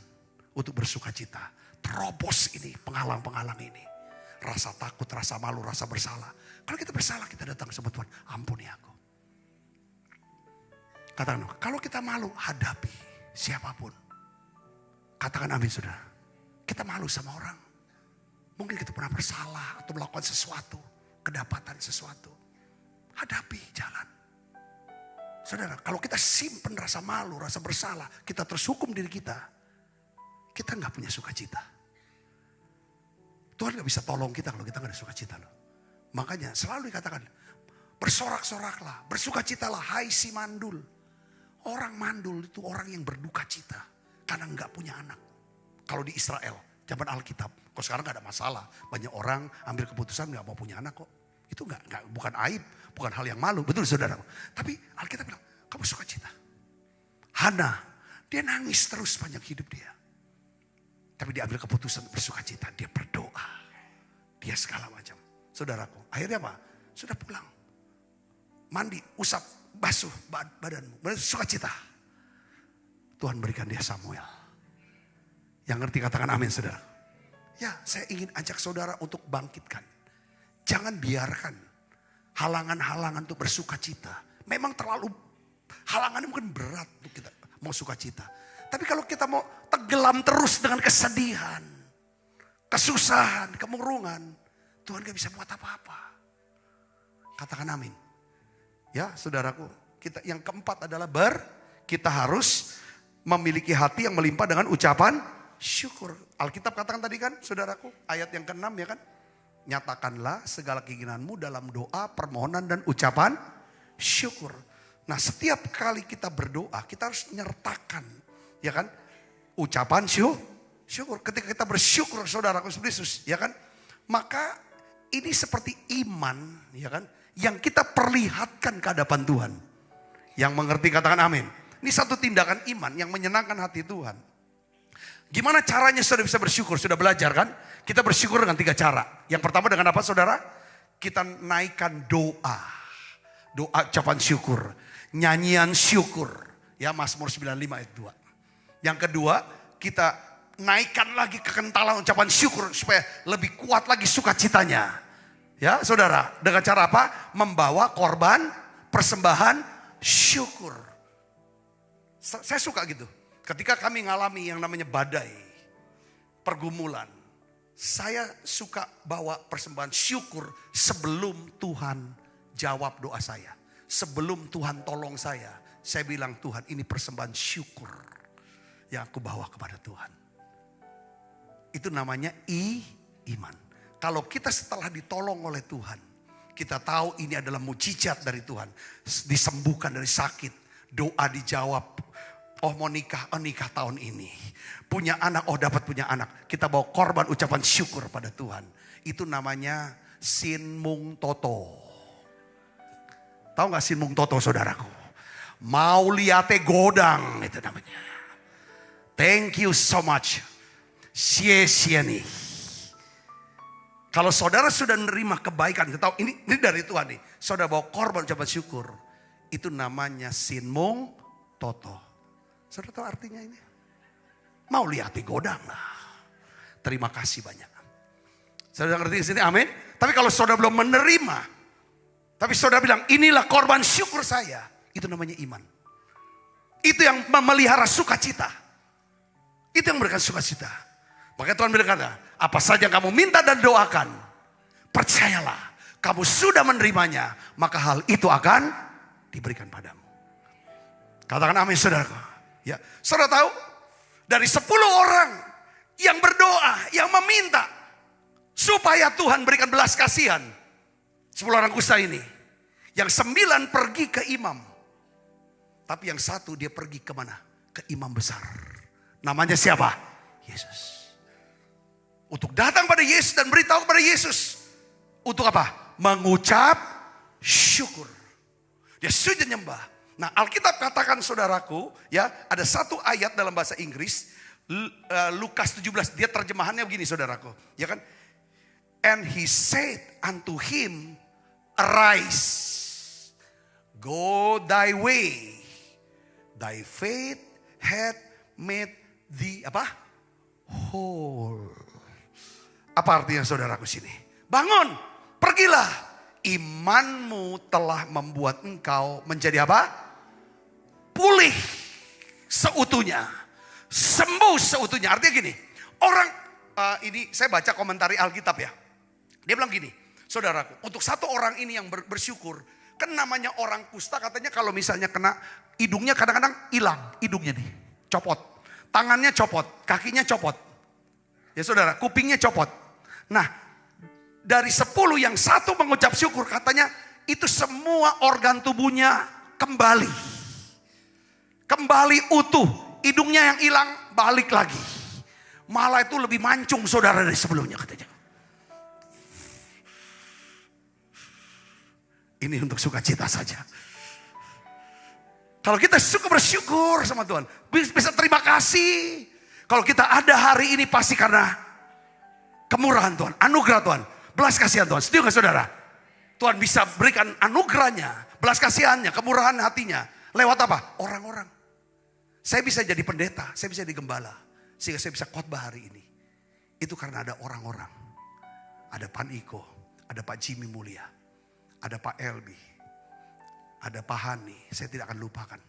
untuk bersuka cita. Terobos ini, penghalang-penghalang ini. Rasa takut, rasa malu, rasa bersalah. Kalau kita bersalah, kita datang sama Tuhan, ampuni aku. Katakan, kalau kita malu, hadapi siapapun. Katakan amin saudara. Kita malu sama orang. Mungkin kita pernah bersalah atau melakukan sesuatu. Kedapatan sesuatu. Hadapi jalan. Saudara, kalau kita simpen rasa malu, rasa bersalah. Kita terus hukum diri kita. Kita gak punya sukacita. Tuhan gak bisa tolong kita kalau kita gak ada sukacita loh. Makanya selalu dikatakan. Bersorak-soraklah, bersukacitalah, hai si mandul. Orang mandul itu orang yang berduka cita. Karena gak punya anak. Kalau di Israel, zaman Alkitab. Kok sekarang gak ada masalah. Banyak orang ambil keputusan gak mau punya anak kok. Itu bukan aib, bukan hal yang malu. Betul saudara. Tapi Alkitab bilang, kamu sukacita. Hana, dia nangis terus sepanjang hidup dia. Tapi dia ambil keputusan bersukacita. Dia berdoa. Dia segala macam. Saudaraku, akhirnya apa? Sudah pulang. Mandi, usap, basuh badanmu. Bersukacita. Tuhan berikan dia Samuel. Yang ngerti katakan amin saudara. Ya, saya ingin ajak saudara untuk bangkitkan. Jangan biarkan halangan-halangan untuk bersukacita. Memang terlalu, halangannya mungkin berat untuk kita mau sukacita. Tapi kalau kita mau tenggelam terus dengan kesedihan, kesusahan, kemurungan, Tuhan gak bisa buat apa-apa. Katakan amin. Ya saudaraku, yang keempat adalah kita harus memiliki hati yang melimpah dengan ucapan syukur. Alkitab katakan tadi kan saudaraku, ayat yang ke-6 ya kan. Nyatakanlah segala keinginanmu dalam doa, permohonan dan ucapan syukur. Nah setiap kali kita berdoa, kita harus menyertakan ya kan, ucapan syukur. Ketika kita bersyukur saudaraku Yesus ya kan, maka ini seperti iman ya kan, yang kita perlihatkan ke hadapan Tuhan. Yang mengerti katakan amin. Ini satu tindakan iman yang menyenangkan hati Tuhan. Gimana caranya saudara bisa bersyukur? Sudah belajar kan? Kita bersyukur dengan 3 cara. Yang pertama dengan apa saudara? Kita naikkan doa. Doa ucapan syukur. Nyanyian syukur. Ya Mazmur 95 ayat 2. Yang kedua kita naikkan lagi kekentalan ucapan syukur. Supaya lebih kuat lagi sukacitanya. Ya saudara. Dengan cara apa? Membawa korban persembahan syukur. Saya suka gitu. Ketika kami ngalami yang namanya badai, pergumulan, saya suka bawa persembahan syukur sebelum Tuhan jawab doa saya. Sebelum Tuhan tolong saya bilang Tuhan ini persembahan syukur yang aku bawa kepada Tuhan. Itu namanya iman. Kalau kita setelah ditolong oleh Tuhan, kita tahu ini adalah mujizat dari Tuhan. Disembuhkan dari sakit, doa dijawab. Oh mau nikah, nikah tahun ini. Punya anak, dapat punya anak. Kita bawa korban ucapan syukur pada Tuhan. Itu namanya Sin Mung Toto. Tahu gak Sin Mung Toto saudaraku? Mau liate godang itu namanya. Thank you so much. Xie nih. Kalau saudara sudah menerima kebaikan, kita tahu ini dari Tuhan nih. Saudara bawa korban ucapan syukur. Itu namanya Sin Mung Toto. Saudara tahu artinya ini? Mau lihat godang lah. Terima kasih banyak. Saudara ngerti di sini? Amin. Tapi kalau saudara belum menerima, tapi saudara bilang inilah korban syukur saya, itu namanya iman. Itu yang memelihara sukacita. Itu yang memberikan sukacita. Makanya Tuhan bilang kata, apa saja kamu minta dan doakan, percayalah, kamu sudah menerimanya, maka hal itu akan diberikan padamu. Katakan amin saudara. Ya, saudara tahu dari 10 orang yang berdoa, yang meminta supaya Tuhan berikan belas kasihan, 10 orang kusta ini, yang 9 pergi ke imam, tapi yang 1 dia pergi kemana? Ke imam besar. Namanya siapa? Yesus. Untuk datang pada Yesus dan beritahu kepada Yesus. Untuk apa? Mengucap syukur. Dia sujud nyembah. Nah Alkitab katakan saudaraku, ya ada satu ayat dalam bahasa Inggris, Lukas 17, dia terjemahannya begini saudaraku. Ya kan? And he said unto him, arise, go thy way, thy faith hath made thee apa? Whole. Apa artinya saudaraku sini? Bangun, pergilah, imanmu telah membuat engkau menjadi apa? Pulih seutuhnya, sembuh seutuhnya. Artinya gini, orang ini saya baca komentari Alkitab ya. Dia bilang gini, saudaraku, untuk satu orang ini yang bersyukur, kan namanya orang kusta katanya kalau misalnya kena hidungnya kadang-kadang hilang hidungnya nih, copot. Tangannya copot, kakinya copot. Ya saudara, kupingnya copot. Nah, dari 10 yang satu mengucap syukur katanya itu semua organ tubuhnya kembali. Kembali utuh, hidungnya yang hilang balik lagi. Malah itu lebih mancung saudara dari sebelumnya katanya. Ini untuk sukacita saja. Kalau kita suka bersyukur sama Tuhan, bisa terima kasih. Kalau kita ada hari ini pasti karena kemurahan Tuhan, anugerah Tuhan, belas kasihan Tuhan. Setuju gak saudara? Tuhan bisa berikan anugerahnya, belas kasihannya, kemurahan hatinya. Lewat apa? Orang-orang. Saya bisa jadi pendeta, saya bisa jadi gembala. Sehingga saya bisa khotbah hari ini. Itu karena ada orang-orang. Ada Pak Niko, ada Pak Jimmy Mulia. Ada Pak Elbi, ada Pak Hani, saya tidak akan lupakan.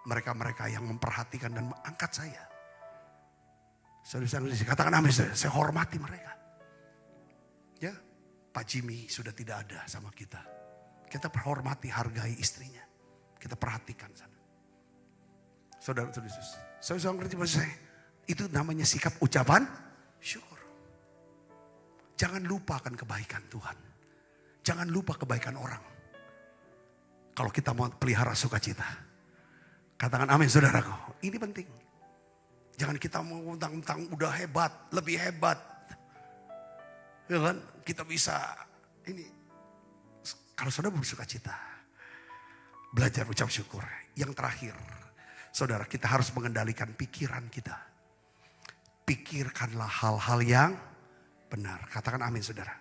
Mereka-mereka yang memperhatikan dan mengangkat saya. Saudara-saudara, katakan amin, saya hormati mereka. Ya, Pak Jimmy sudah tidak ada sama kita. Kita hormati, hargai istrinya. Kita perhatikan sana. Saudara-saudara, saya ngerti maksud saya. Itu namanya sikap ucapan syukur. Jangan lupakan kebaikan Tuhan. Jangan lupa kebaikan orang. Kalau kita mau pelihara sukacita. Katakan amin saudaraku. Ini penting. Jangan kita mau mentang-mentang udah hebat. Lebih hebat. Ya kan? Kita bisa. Ini. Kalau saudara bersukacita. Belajar ucap syukur. Yang terakhir. Saudara, kita harus mengendalikan pikiran kita. Pikirkanlah hal-hal yang benar. Katakan amin saudara.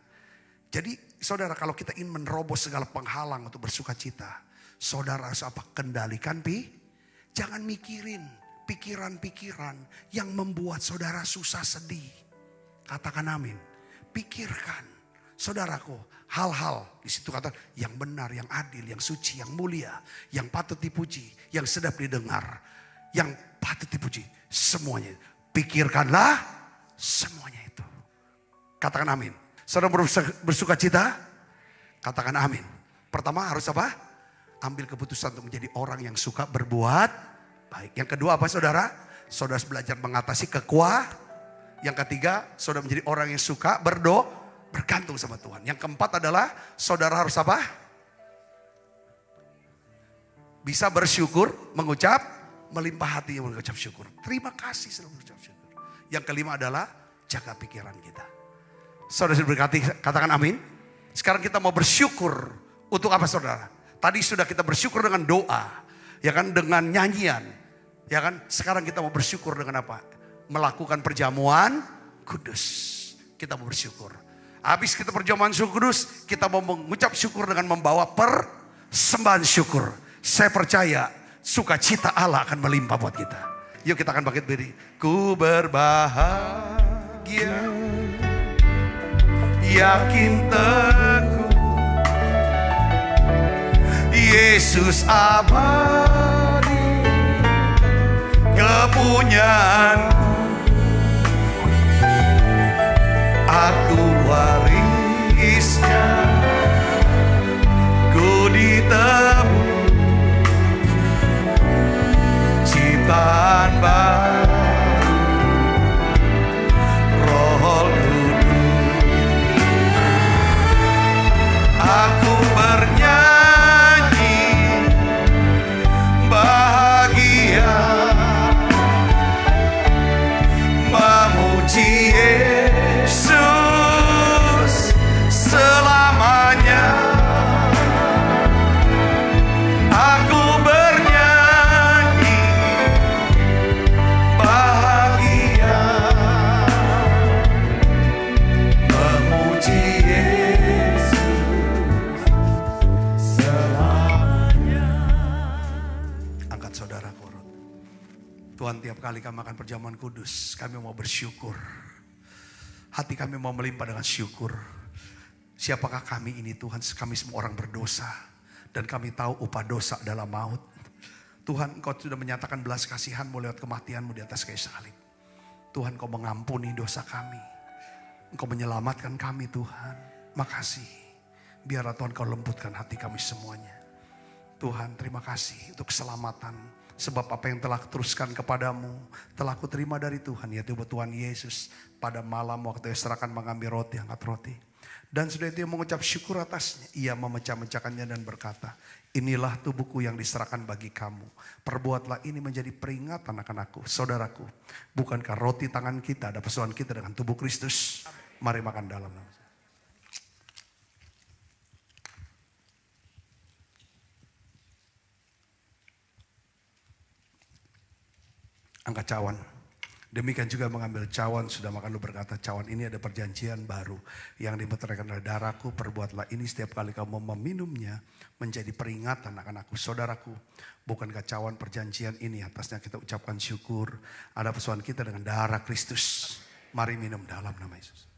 Jadi saudara, kalau kita ingin menerobos segala penghalang untuk bersukacita, saudara harus apa? Kendalikan jangan mikirin pikiran-pikiran yang membuat saudara susah sedih. Katakan amin. Pikirkan, saudaraku, hal-hal di situ kata yang benar, yang adil, yang suci, yang mulia, yang patut dipuji, yang sedap didengar, yang patut dipuji, semuanya. Pikirkanlah semuanya itu. Katakan amin. Saudara bersuka cita? Katakan amin. Pertama harus apa? Ambil keputusan untuk menjadi orang yang suka berbuat baik. Yang kedua apa saudara? Saudara harus belajar mengatasi Yang ketiga, saudara menjadi orang yang suka bergantung sama Tuhan. Yang keempat adalah saudara harus apa? Bisa bersyukur, melimpah hati mengucap syukur. Terima kasih selalu mengucap syukur. Yang kelima adalah jaga pikiran kita. Saudara berkati, katakan amin. Sekarang kita mau bersyukur untuk apa saudara? Tadi sudah kita bersyukur dengan doa, ya kan, dengan nyanyian, ya kan. Sekarang kita mau bersyukur dengan apa? Melakukan perjamuan kudus. Kita mau bersyukur. Habis kita perjamuan kudus, kita mau mengucap syukur dengan membawa persembahan syukur. Saya percaya sukacita Allah akan melimpah buat kita. Yuk kita akan bangkit berdiri. Ku berbahagia, yakin teguh, Yesus abadi kepunyaanku, aku warisnya, ku ditebus ciptaan baru, Roh aku bernyanyi bahagia, memuji Yesus selama Tuhan, tiap kali kami makan perjamuan kudus, kami mau bersyukur. Hati kami mau melimpah dengan syukur. Siapakah kami ini Tuhan? Kami semua orang berdosa. Dan kami tahu upah dosa adalah maut. Tuhan, Engkau sudah menyatakan belas kasihan-Mu lewat kematian-Mu di atas kayu salib. Tuhan, Kau mengampuni dosa kami. Engkau menyelamatkan kami Tuhan. Makasih. Biarlah Tuhan Kau lembutkan hati kami semuanya. Tuhan, terima kasih untuk keselamatan. Sebab apa yang telah teruskan kepadamu telah kuterima dari Tuhan, yaitu Tuhan Yesus pada malam waktu Esra akan mengambil roti, angkat roti. Dan sudah itu mengucap syukur atasnya, ia memecah-mecahkannya dan berkata, inilah tubuhku yang diserahkan bagi kamu. Perbuatlah ini menjadi peringatan akan aku, saudaraku. Bukankah roti tangan kita ada persoalan kita dengan tubuh Kristus? Mari makan dalam nama. Angkat cawan. Demikian juga mengambil cawan, sudah makan lu berkata, cawan ini ada perjanjian baru yang dimeteraikan oleh darahku. Perbuatlah ini setiap kali kamu meminumnya menjadi peringatan akan aku. Saudaraku, bukankah cawan perjanjian ini atasnya kita ucapkan syukur. Ada persoalan kita dengan darah Kristus. Mari minum dalam nama Yesus.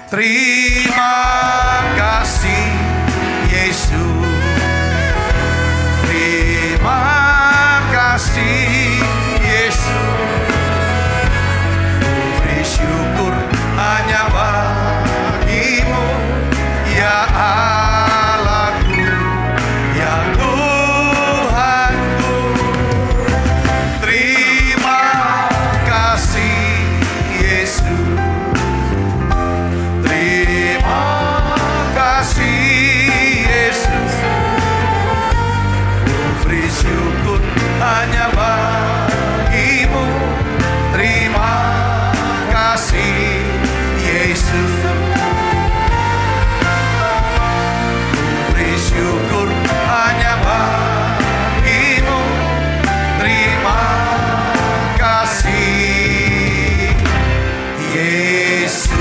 Terima kasih Yesus, terima kasih Yesus, beri syukur hanya bagimu ya Allahku, ya Tuhanku. Terima kasih Yesus, terima kasih Yesus, beri syukur hanya bagimu. Terima kasih Yesus, beri syukur hanya bagimu. Terima kasih Yesus.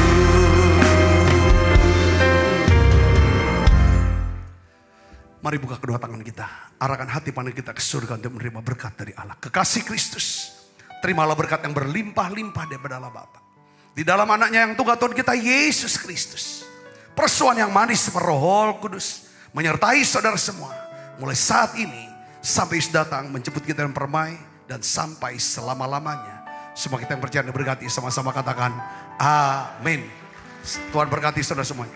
Mari buka kedua tangan kita. Arahkan hati pandang kita ke surga untuk menerima berkat dari Allah. Kekasih Kristus. Terimalah berkat yang berlimpah-limpah daripada Allah Bapa. Di dalam anaknya yang tunggal Tuhan kita Yesus Kristus. Persoalan yang manis seperti Roh Kudus. Menyertai saudara semua. Mulai saat ini sampai Yesus datang menjemput kita dan permai. Dan sampai selama-lamanya. Semua kita yang percaya dan berkati sama-sama katakan amin. Tuhan berkati saudara semuanya.